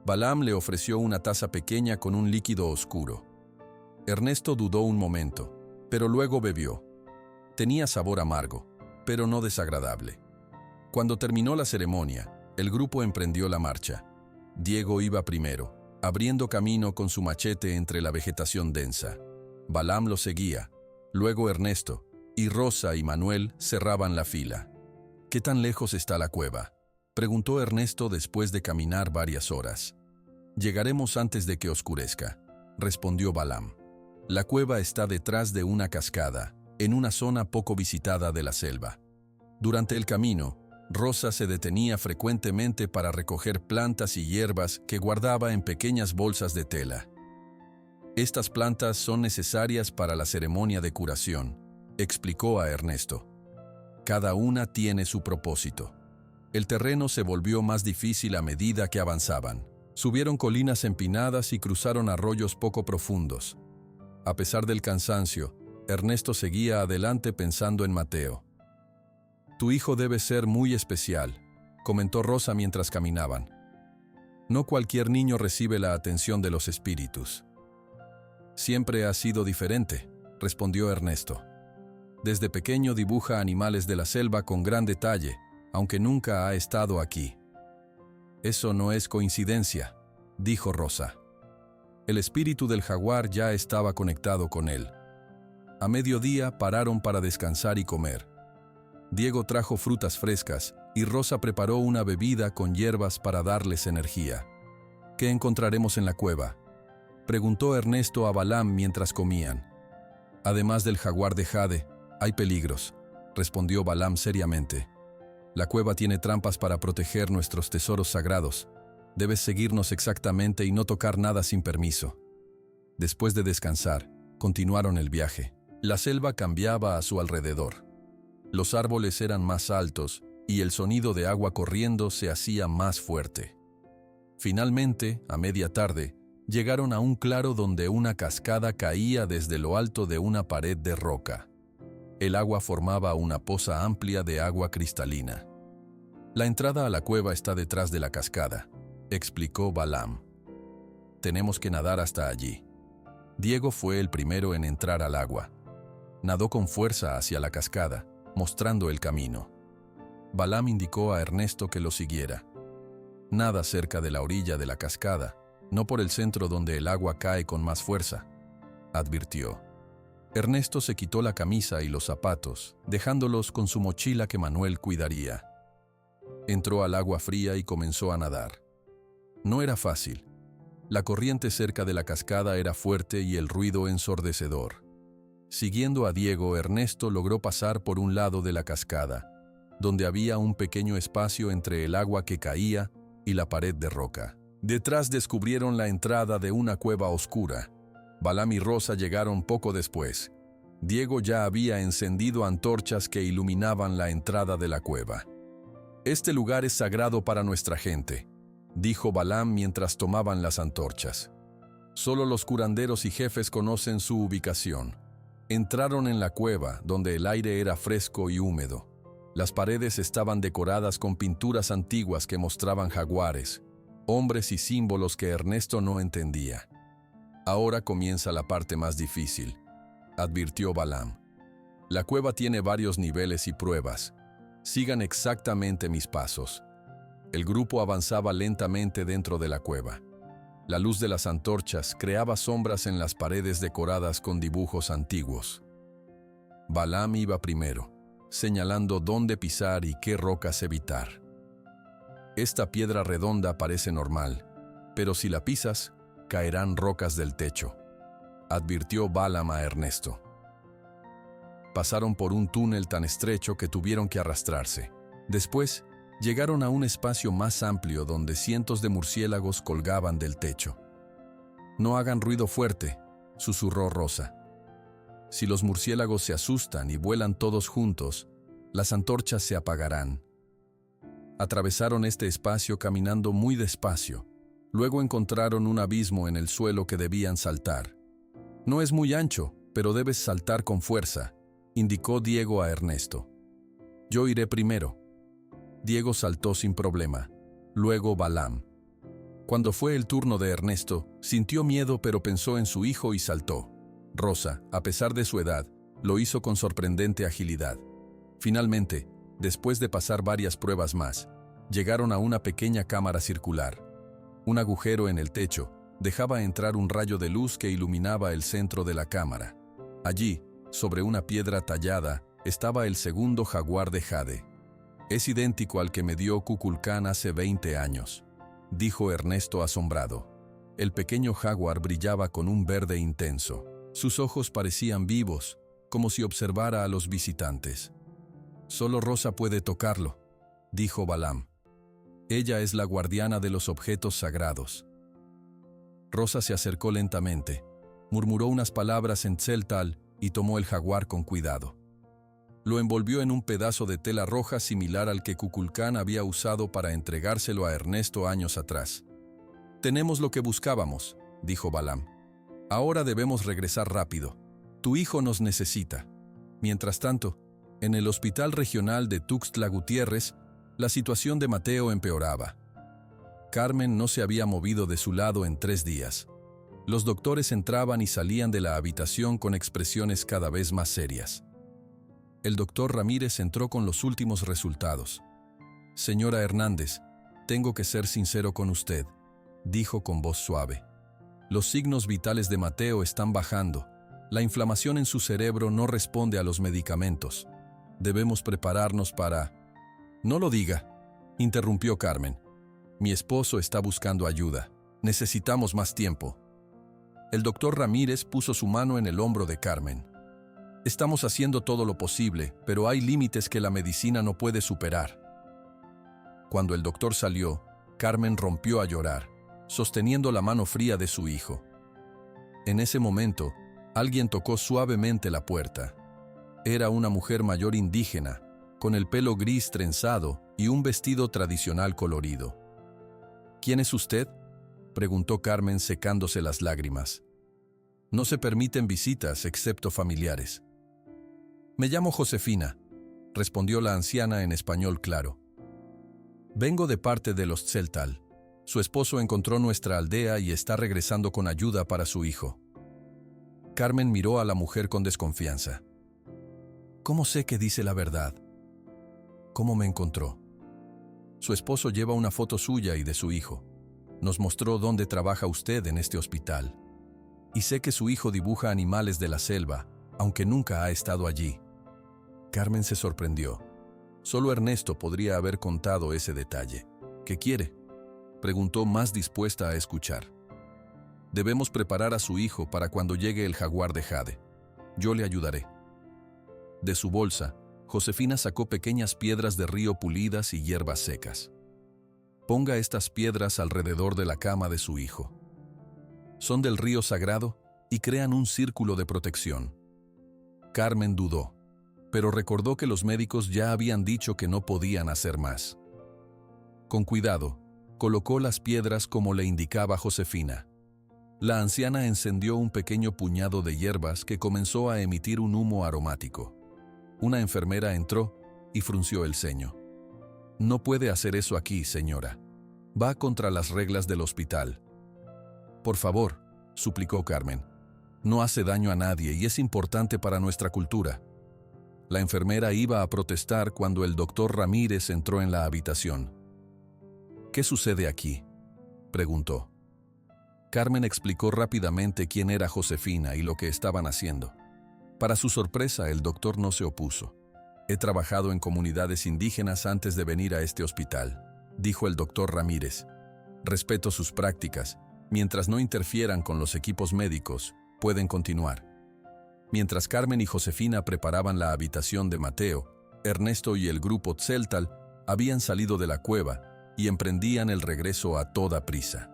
S1: Balaam le ofreció una taza pequeña con un líquido oscuro. Ernesto dudó un momento, pero luego bebió. Tenía sabor amargo, pero no desagradable. Cuando terminó la ceremonia, el grupo emprendió la marcha. Diego iba primero, abriendo camino con su machete entre la vegetación densa. Balaam lo seguía, luego Ernesto, y Rosa y Manuel cerraban la fila. «¿Qué tan lejos está la cueva?», preguntó Ernesto después de caminar varias horas. «Llegaremos antes de que oscurezca», respondió Balaam. «La cueva está detrás de una cascada, en una zona poco visitada de la selva». Durante el camino, Rosa se detenía frecuentemente para recoger plantas y hierbas que guardaba en pequeñas bolsas de tela. «Estas plantas son necesarias para la ceremonia de curación», explicó a Ernesto. «Cada una tiene su propósito». El terreno se volvió más difícil a medida que avanzaban. Subieron colinas empinadas y cruzaron arroyos poco profundos. A pesar del cansancio, Ernesto seguía adelante pensando en Mateo. «Tu hijo debe ser muy especial», comentó Rosa mientras caminaban. «No cualquier niño recibe la atención de los espíritus». Siempre ha sido diferente, respondió Ernesto. Desde pequeño dibuja animales de la selva con gran detalle, aunque nunca ha estado aquí. Eso no es coincidencia, dijo Rosa. El espíritu del jaguar ya estaba conectado con él. A mediodía pararon para descansar y comer. Diego trajo frutas frescas y Rosa preparó una bebida con hierbas para darles energía. ¿Qué encontraremos en la cueva?, preguntó Ernesto a Balaam mientras comían. Además del jaguar de Jade, hay peligros, respondió Balaam seriamente. La cueva tiene trampas para proteger nuestros tesoros sagrados. Debes seguirnos exactamente y no tocar nada sin permiso. Después de descansar, continuaron el viaje. La selva cambiaba a su alrededor. Los árboles eran más altos y el sonido de agua corriendo se hacía más fuerte. Finalmente, a media tarde, llegaron a un claro donde una cascada caía desde lo alto de una pared de roca. El agua formaba una poza amplia de agua cristalina. La entrada a la cueva está detrás de la cascada, explicó Balaam. Tenemos que nadar hasta allí. Diego fue el primero en entrar al agua. Nadó con fuerza hacia la cascada, mostrando el camino. Balaam indicó a Ernesto que lo siguiera. Nada cerca de la orilla de la cascada, no por el centro donde el agua cae con más fuerza, advirtió. Ernesto se quitó la camisa y los zapatos, dejándolos con su mochila que Manuel cuidaría. Entró al agua fría y comenzó a nadar. No era fácil. La corriente cerca de la cascada era fuerte y el ruido ensordecedor. Siguiendo a Diego, Ernesto logró pasar por un lado de la cascada, donde había un pequeño espacio entre el agua que caía y la pared de roca. Detrás descubrieron la entrada de una cueva oscura. Balaam y Rosa llegaron poco después. Diego ya había encendido antorchas que iluminaban la entrada de la cueva. «Este lugar es sagrado para nuestra gente», dijo Balaam mientras tomaban las antorchas. «Solo los curanderos y jefes conocen su ubicación». Entraron en la cueva, donde el aire era fresco y húmedo. Las paredes estaban decoradas con pinturas antiguas que mostraban jaguares, hombres y símbolos que Ernesto no entendía. «Ahora comienza la parte más difícil», advirtió Balaam. «La cueva tiene varios niveles y pruebas. Sigan exactamente mis pasos». El grupo avanzaba lentamente dentro de la cueva. La luz de las antorchas creaba sombras en las paredes decoradas con dibujos antiguos. Balaam iba primero, señalando dónde pisar y qué rocas evitar. «Esta piedra redonda parece normal, pero si la pisas, caerán rocas del techo», advirtió Balaam a Ernesto. Pasaron por un túnel tan estrecho que tuvieron que arrastrarse. Después, llegaron a un espacio más amplio donde cientos de murciélagos colgaban del techo. «No hagan ruido fuerte», susurró Rosa. «Si los murciélagos se asustan y vuelan todos juntos, las antorchas se apagarán». Atravesaron este espacio caminando muy despacio. Luego encontraron un abismo en el suelo que debían saltar. «No es muy ancho, pero debes saltar con fuerza», indicó Diego a Ernesto. «Yo iré primero». Diego saltó sin problema. Luego Balaam. Cuando fue el turno de Ernesto, sintió miedo pero pensó en su hijo y saltó. Rosa, a pesar de su edad, lo hizo con sorprendente agilidad. Finalmente, después de pasar varias pruebas más, llegaron a una pequeña cámara circular. Un agujero en el techo dejaba entrar un rayo de luz que iluminaba el centro de la cámara. Allí, sobre una piedra tallada, estaba el segundo jaguar de Jade. «Es idéntico al que me dio Kukulcán hace 20 años», dijo Ernesto asombrado. El pequeño jaguar brillaba con un verde intenso. Sus ojos parecían vivos, como si observara a los visitantes. «Solo Rosa puede tocarlo», dijo Balaam. «Ella es la guardiana de los objetos sagrados». Rosa se acercó lentamente, murmuró unas palabras en tzeltal y tomó el jaguar con cuidado. Lo envolvió en un pedazo de tela roja similar al que Kukulcán había usado para entregárselo a Ernesto años atrás. «Tenemos lo que buscábamos», dijo Balaam. «Ahora debemos regresar rápido. Tu hijo nos necesita». Mientras tanto, en el hospital regional de Tuxtla Gutiérrez, la situación de Mateo empeoraba. Carmen no se había movido de su lado en 3 días. Los doctores entraban y salían de la habitación con expresiones cada vez más serias. El doctor Ramírez entró con los últimos resultados. «Señora Hernández, tengo que ser sincero con usted», dijo con voz suave. «Los signos vitales de Mateo están bajando. La inflamación en su cerebro no responde a los medicamentos. Debemos prepararnos para...» «No lo diga», interrumpió Carmen. «Mi esposo está buscando ayuda. Necesitamos más tiempo». El doctor Ramírez puso su mano en el hombro de Carmen. «Estamos haciendo todo lo posible, pero hay límites que la medicina no puede superar». Cuando el doctor salió, Carmen rompió a llorar, sosteniendo la mano fría de su hijo. En ese momento, alguien tocó suavemente la puerta. Era una mujer mayor indígena, con el pelo gris trenzado y un vestido tradicional colorido. «¿Quién es usted?», preguntó Carmen secándose las lágrimas. «No se permiten visitas excepto familiares». «Me llamo Josefina», respondió la anciana en español claro. «Vengo de parte de los Tzeltal. Su esposo encontró nuestra aldea y está regresando con ayuda para su hijo». Carmen miró a la mujer con desconfianza. «¿Cómo sé que dice la verdad? ¿Cómo me encontró?» «Su esposo lleva una foto suya y de su hijo. Nos mostró dónde trabaja usted en este hospital. Y sé que su hijo dibuja animales de la selva, aunque nunca ha estado allí». Carmen se sorprendió. Solo Ernesto podría haber contado ese detalle. «¿Qué quiere?», preguntó más dispuesta a escuchar. «Debemos preparar a su hijo para cuando llegue el jaguar de Jade. Yo le ayudaré». De su bolsa, Josefina sacó pequeñas piedras de río pulidas y hierbas secas. «Ponga estas piedras alrededor de la cama de su hijo. Son del río sagrado y crean un círculo de protección». Carmen dudó, pero recordó que los médicos ya habían dicho que no podían hacer más. Con cuidado, colocó las piedras como le indicaba Josefina. La anciana encendió un pequeño puñado de hierbas que comenzó a emitir un humo aromático. Una enfermera entró y frunció el ceño. «No puede hacer eso aquí, señora. Va contra las reglas del hospital». «Por favor», suplicó Carmen. «No hace daño a nadie y es importante para nuestra cultura». La enfermera iba a protestar cuando el doctor Ramírez entró en la habitación. «¿Qué sucede aquí?», preguntó. Carmen explicó rápidamente quién era Josefina y lo que estaban haciendo. Para su sorpresa, el doctor no se opuso. «He trabajado en comunidades indígenas antes de venir a este hospital», dijo el doctor Ramírez. «Respeto sus prácticas. Mientras no interfieran con los equipos médicos, pueden continuar». Mientras Carmen y Josefina preparaban la habitación de Mateo, Ernesto y el grupo Tzeltal habían salido de la cueva y emprendían el regreso a toda prisa.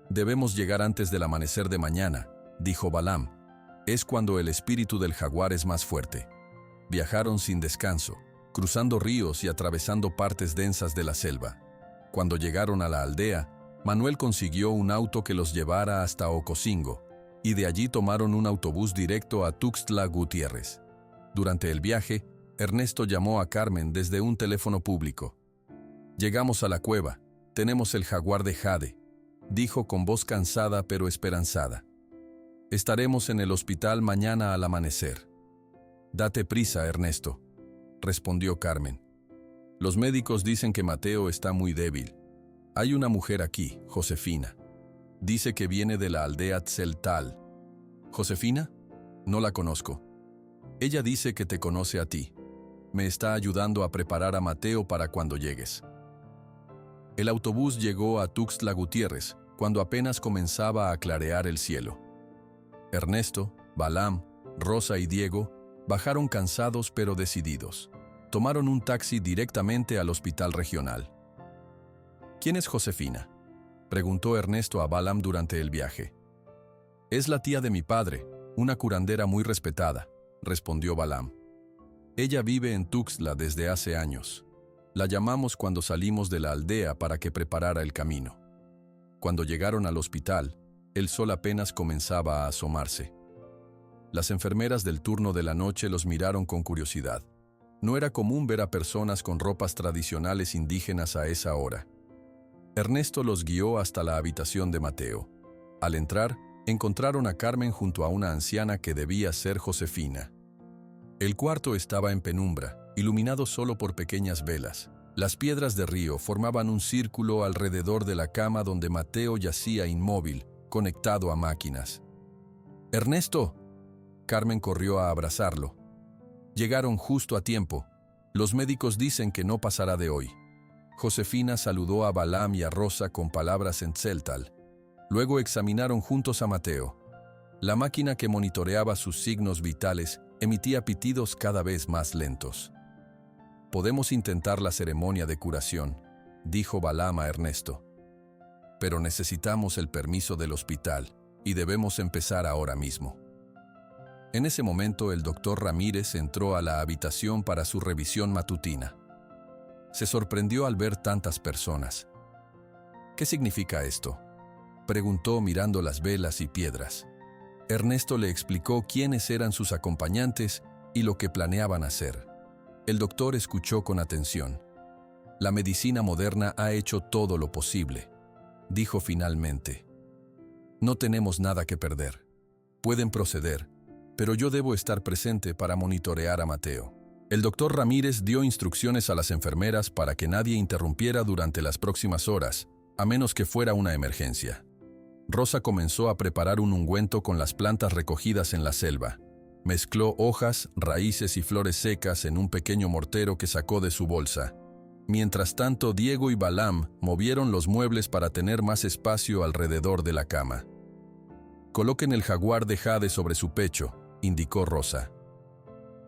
S1: «Debemos llegar antes del amanecer de mañana», dijo Balam. «Es cuando el espíritu del jaguar es más fuerte». Viajaron sin descanso, cruzando ríos y atravesando partes densas de la selva. Cuando llegaron a la aldea, Manuel consiguió un auto que los llevara hasta Ocosingo, y de allí tomaron un autobús directo a Tuxtla Gutiérrez. Durante el viaje, Ernesto llamó a Carmen desde un teléfono público. «Llegamos a la cueva. Tenemos el jaguar de Jade», dijo con voz cansada pero esperanzada. «Estaremos en el hospital mañana al amanecer». «Date prisa, Ernesto», respondió Carmen. «Los médicos dicen que Mateo está muy débil. Hay una mujer aquí, Josefina. Dice que viene de la aldea Tzeltal». «¿Josefina? No la conozco». «Ella dice que te conoce a ti. Me está ayudando a preparar a Mateo para cuando llegues». El autobús llegó a Tuxtla Gutiérrez cuando apenas comenzaba a clarear el cielo. Ernesto, Balam, Rosa y Diego bajaron cansados pero decididos. Tomaron un taxi directamente al hospital regional. «¿Quién es Josefina?», preguntó Ernesto a Balam durante el viaje. «Es la tía de mi padre, una curandera muy respetada», respondió Balam. «Ella vive en Tuxtla desde hace años. La llamamos cuando salimos de la aldea para que preparara el camino». Cuando llegaron al hospital, el sol apenas comenzaba a asomarse. Las enfermeras del turno de la noche los miraron con curiosidad. No era común ver a personas con ropas tradicionales indígenas a esa hora. Ernesto los guió hasta la habitación de Mateo. Al entrar, encontraron a Carmen junto a una anciana que debía ser Josefina. El cuarto estaba en penumbra, iluminado solo por pequeñas velas. Las piedras de río formaban un círculo alrededor de la cama donde Mateo yacía inmóvil, conectado a máquinas. «¡Ernesto!». Carmen corrió a abrazarlo. Llegaron justo a tiempo. Los médicos dicen que no pasará de hoy. Josefina saludó a Balaam y a Rosa con palabras en tzeltal. Luego examinaron juntos a Mateo. La máquina que monitoreaba sus signos vitales emitía pitidos cada vez más lentos. «Podemos intentar la ceremonia de curación», dijo Balaam a Ernesto. «Pero necesitamos el permiso del hospital y debemos empezar ahora mismo». En ese momento el doctor Ramírez entró a la habitación para su revisión matutina. Se sorprendió al ver tantas personas. «¿Qué significa esto?», preguntó mirando las velas y piedras. Ernesto le explicó quiénes eran sus acompañantes y lo que planeaban hacer. El doctor escuchó con atención. «La medicina moderna ha hecho todo lo posible», dijo finalmente. «No tenemos nada que perder. Pueden proceder, pero yo debo estar presente para monitorear a Mateo». El doctor Ramírez dio instrucciones a las enfermeras para que nadie interrumpiera durante las próximas horas, a menos que fuera una emergencia. Rosa comenzó a preparar un ungüento con las plantas recogidas en la selva. Mezcló hojas, raíces y flores secas en un pequeño mortero que sacó de su bolsa. Mientras tanto, Diego y Balaam movieron los muebles para tener más espacio alrededor de la cama. «Coloquen el jaguar de jade sobre su pecho», indicó Rosa.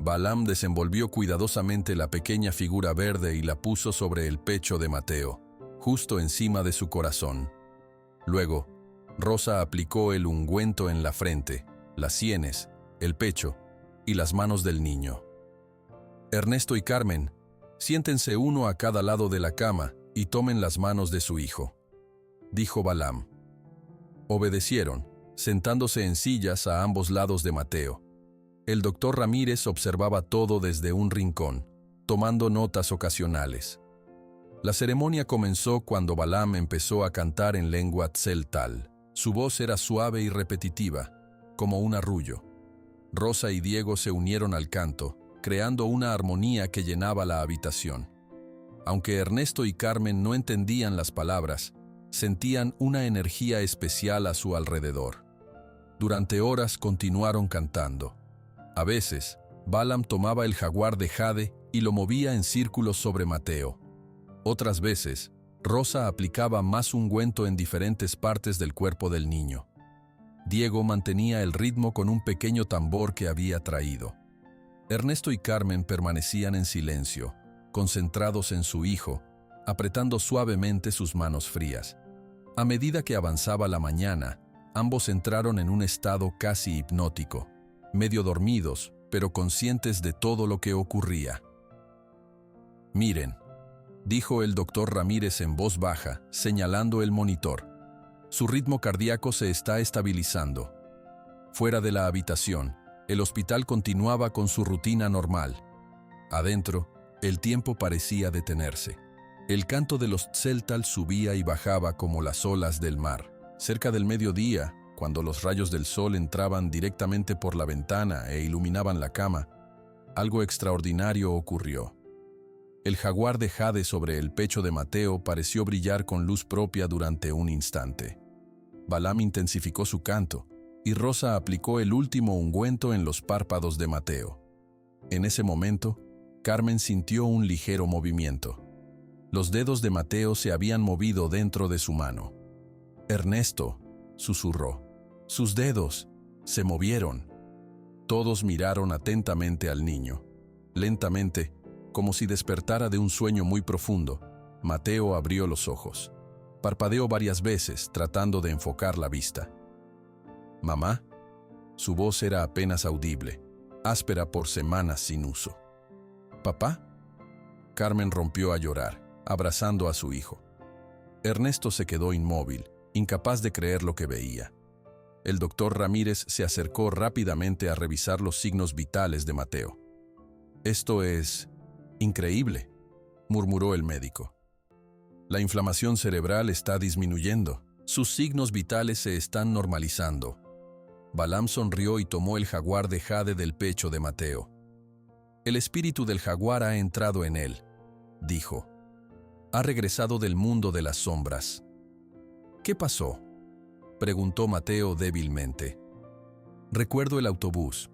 S1: Balaam desenvolvió cuidadosamente la pequeña figura verde y la puso sobre el pecho de Mateo, justo encima de su corazón. Luego, Rosa aplicó el ungüento en la frente, las sienes, el pecho y las manos del niño. «Ernesto y Carmen, siéntense uno a cada lado de la cama y tomen las manos de su hijo», dijo Balaam. Obedecieron, sentándose en sillas a ambos lados de Mateo. El doctor Ramírez observaba todo desde un rincón, tomando notas ocasionales. La ceremonia comenzó cuando Balaam empezó a cantar en lengua tzeltal. Su voz era suave y repetitiva, como un arrullo. Rosa y Diego se unieron al canto, creando una armonía que llenaba la habitación. Aunque Ernesto y Carmen no entendían las palabras, sentían una energía especial a su alrededor. Durante horas continuaron cantando. A veces, Balaam tomaba el jaguar de jade y lo movía en círculos sobre Mateo. Otras veces, Rosa aplicaba más ungüento en diferentes partes del cuerpo del niño. Diego mantenía el ritmo con un pequeño tambor que había traído. Ernesto y Carmen permanecían en silencio, concentrados en su hijo, apretando suavemente sus manos frías. A medida que avanzaba la mañana, ambos entraron en un estado casi hipnótico, medio dormidos, pero conscientes de todo lo que ocurría. «Miren», dijo el doctor Ramírez en voz baja, señalando el monitor. «Su ritmo cardíaco se está estabilizando». Fuera de la habitación, el hospital continuaba con su rutina normal. Adentro, el tiempo parecía detenerse. El canto de los tzeltal subía y bajaba como las olas del mar. Cerca del mediodía, cuando los rayos del sol entraban directamente por la ventana e iluminaban la cama, algo extraordinario ocurrió. El jaguar de jade sobre el pecho de Mateo pareció brillar con luz propia durante un instante. Balaam intensificó su canto, y Rosa aplicó el último ungüento en los párpados de Mateo. En ese momento, Carmen sintió un ligero movimiento. Los dedos de Mateo se habían movido dentro de su mano. «Ernesto», susurró. «Sus dedos se movieron». Todos miraron atentamente al niño. Lentamente, como si despertara de un sueño muy profundo, Mateo abrió los ojos. Parpadeó varias veces, tratando de enfocar la vista. «¿Mamá?». Su voz era apenas audible, áspera por semanas sin uso. «¿Papá?». Carmen rompió a llorar, abrazando a su hijo. Ernesto se quedó inmóvil, incapaz de creer lo que veía. El doctor Ramírez se acercó rápidamente a revisar los signos vitales de Mateo. «Esto es increíble», murmuró el médico. «La inflamación cerebral está disminuyendo. Sus signos vitales se están normalizando. Balaam sonrió y tomó el jaguar de jade del pecho de Mateo. El espíritu del jaguar ha entrado en él, dijo. Ha regresado del mundo de las sombras. ¿Qué pasó?, preguntó Mateo débilmente. Recuerdo el autobús,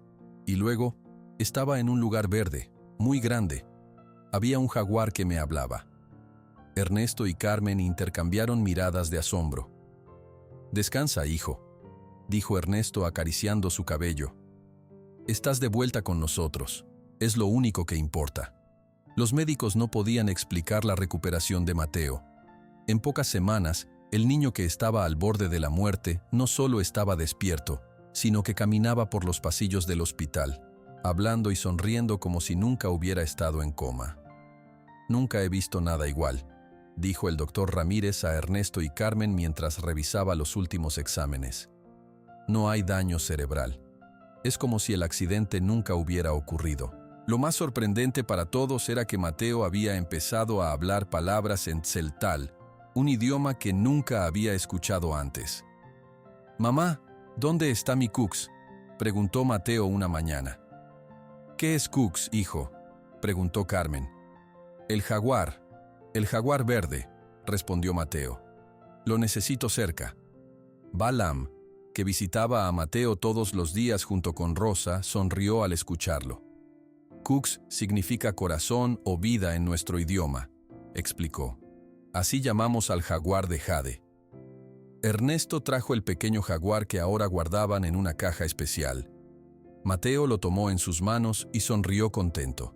S1: y luego estaba en un lugar verde, muy grande. Había un jaguar que me hablaba. Ernesto y Carmen intercambiaron miradas de asombro. Descansa, hijo, dijo Ernesto acariciando su cabello. Estás de vuelta con nosotros, es lo único que importa. Los médicos no podían explicar la recuperación de Mateo. En pocas semanas, el niño que estaba al borde de la muerte no solo estaba despierto, sino que caminaba por los pasillos del hospital, hablando y sonriendo como si nunca hubiera estado en coma. Nunca he visto nada igual, dijo el doctor Ramírez a Ernesto y Carmen mientras revisaba los últimos exámenes. No hay daño cerebral. Es como si el accidente nunca hubiera ocurrido. Lo más sorprendente para todos era que Mateo había empezado a hablar palabras en tzeltal, un idioma que nunca había escuchado antes. «Mamá, ¿dónde está mi Cux?», preguntó Mateo una mañana. «¿Qué es Cux, hijo?», preguntó Carmen. El jaguar verde», respondió Mateo. «Lo necesito cerca». Balaam, que visitaba a Mateo todos los días junto con Rosa, sonrió al escucharlo. «Cux significa corazón o vida en nuestro idioma», explicó. «Así llamamos al jaguar de jade». Ernesto trajo el pequeño jaguar que ahora guardaban en una caja especial. Mateo lo tomó en sus manos y sonrió contento.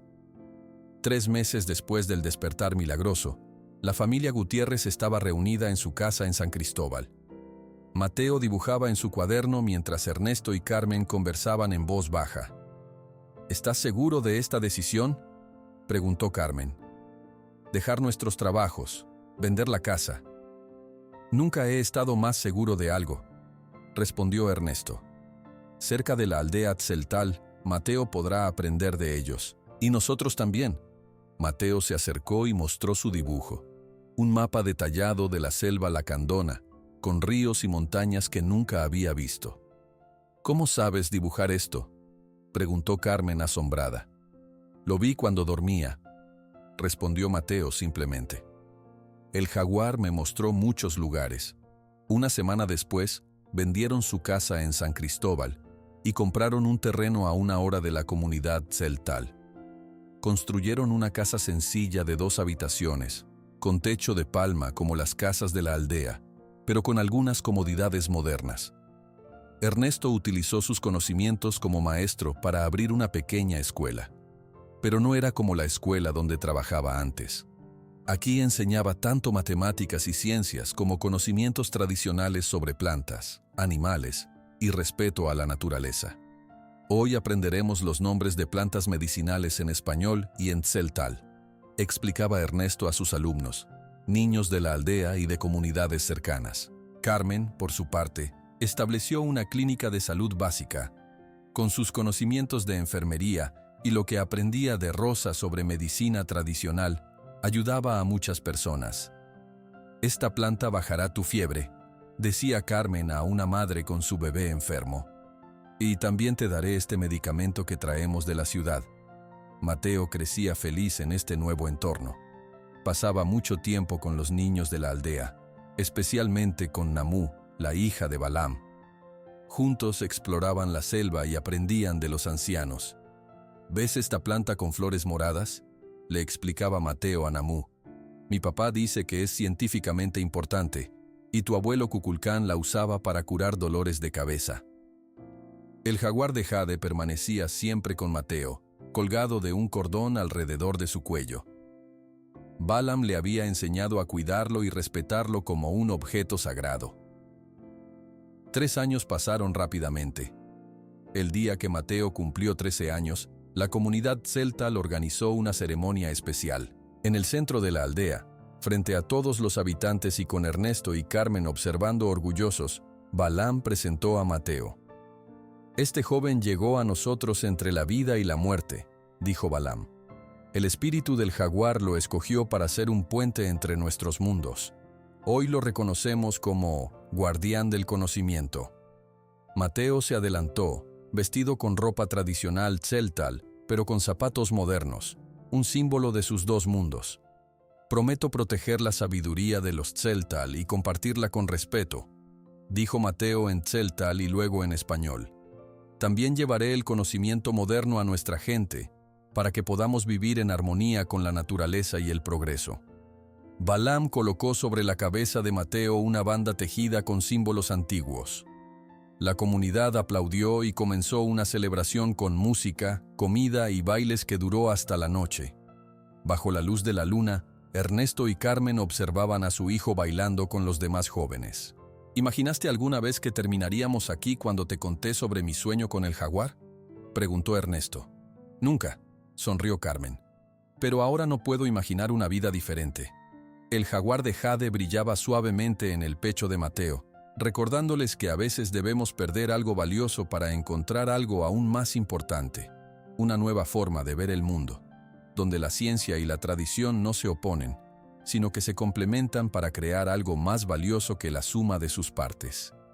S1: 3 meses después del despertar milagroso, la familia Gutiérrez estaba reunida en su casa en San Cristóbal. Mateo dibujaba en su cuaderno mientras Ernesto y Carmen conversaban en voz baja. «¿Estás seguro de esta decisión?», preguntó Carmen. «Dejar nuestros trabajos, vender la casa». «Nunca he estado más seguro de algo», respondió Ernesto. «Cerca de la aldea tzeltal, Mateo podrá aprender de ellos. Y nosotros también». Mateo se acercó y mostró su dibujo. Un mapa detallado de la selva lacandona, con ríos y montañas que nunca había visto. «¿Cómo sabes dibujar esto?», preguntó Carmen asombrada. «Lo vi cuando dormía», respondió Mateo simplemente. El jaguar me mostró muchos lugares. Una semana después, vendieron su casa en San Cristóbal y compraron un terreno a 1 hora de la comunidad tzeltal. Construyeron una casa sencilla de 2 habitaciones, con techo de palma como las casas de la aldea, pero con algunas comodidades modernas. Ernesto utilizó sus conocimientos como maestro para abrir una pequeña escuela. Pero no era como la escuela donde trabajaba antes. Aquí enseñaba tanto matemáticas y ciencias como conocimientos tradicionales sobre plantas, animales y respeto a la naturaleza. Hoy aprenderemos los nombres de plantas medicinales en español y en tzeltal, explicaba Ernesto a sus alumnos, niños de la aldea y de comunidades cercanas. Carmen, por su parte, estableció una clínica de salud básica. Con sus conocimientos de enfermería y lo que aprendía de Rosa sobre medicina tradicional, ayudaba a muchas personas. «Esta planta bajará tu fiebre», decía Carmen a una madre con su bebé enfermo. «Y también te daré este medicamento que traemos de la ciudad». Mateo crecía feliz en este nuevo entorno. Pasaba mucho tiempo con los niños de la aldea, especialmente con Namú, la hija de Balaam. Juntos exploraban la selva y aprendían de los ancianos. «¿Ves esta planta con flores moradas?», le explicaba Mateo a Namú. «Mi papá dice que es científicamente importante, y tu abuelo Cuculcán la usaba para curar dolores de cabeza». El jaguar de jade permanecía siempre con Mateo, colgado de un cordón alrededor de su cuello. Balaam le había enseñado a cuidarlo y respetarlo como un objeto sagrado. 3 años pasaron rápidamente. El día que Mateo cumplió 13 años, la comunidad tzeltal organizó una ceremonia especial. En el centro de la aldea, frente a todos los habitantes y con Ernesto y Carmen observando orgullosos, Balaam presentó a Mateo. «Este joven llegó a nosotros entre la vida y la muerte», dijo Balaam. «El espíritu del jaguar lo escogió para ser un puente entre nuestros mundos. Hoy lo reconocemos como guardián del conocimiento». Mateo se adelantó, vestido con ropa tradicional tzeltal, pero con zapatos modernos, un símbolo de sus dos mundos. «Prometo proteger la sabiduría de los tzeltal y compartirla con respeto», dijo Mateo en tzeltal y luego en español. «También llevaré el conocimiento moderno a nuestra gente, para que podamos vivir en armonía con la naturaleza y el progreso». Balaam colocó sobre la cabeza de Mateo una banda tejida con símbolos antiguos. La comunidad aplaudió y comenzó una celebración con música, comida y bailes que duró hasta la noche. Bajo la luz de la luna, Ernesto y Carmen observaban a su hijo bailando con los demás jóvenes. «¿Imaginaste alguna vez que terminaríamos aquí cuando te conté sobre mi sueño con el jaguar?», preguntó Ernesto. «Nunca», sonrió Carmen. «Pero ahora no puedo imaginar una vida diferente». El jaguar de jade brillaba suavemente en el pecho de Mateo, recordándoles que a veces debemos perder algo valioso para encontrar algo aún más importante, una nueva forma de ver el mundo, donde la ciencia y la tradición no se oponen, sino que se complementan para crear algo más valioso que la suma de sus partes.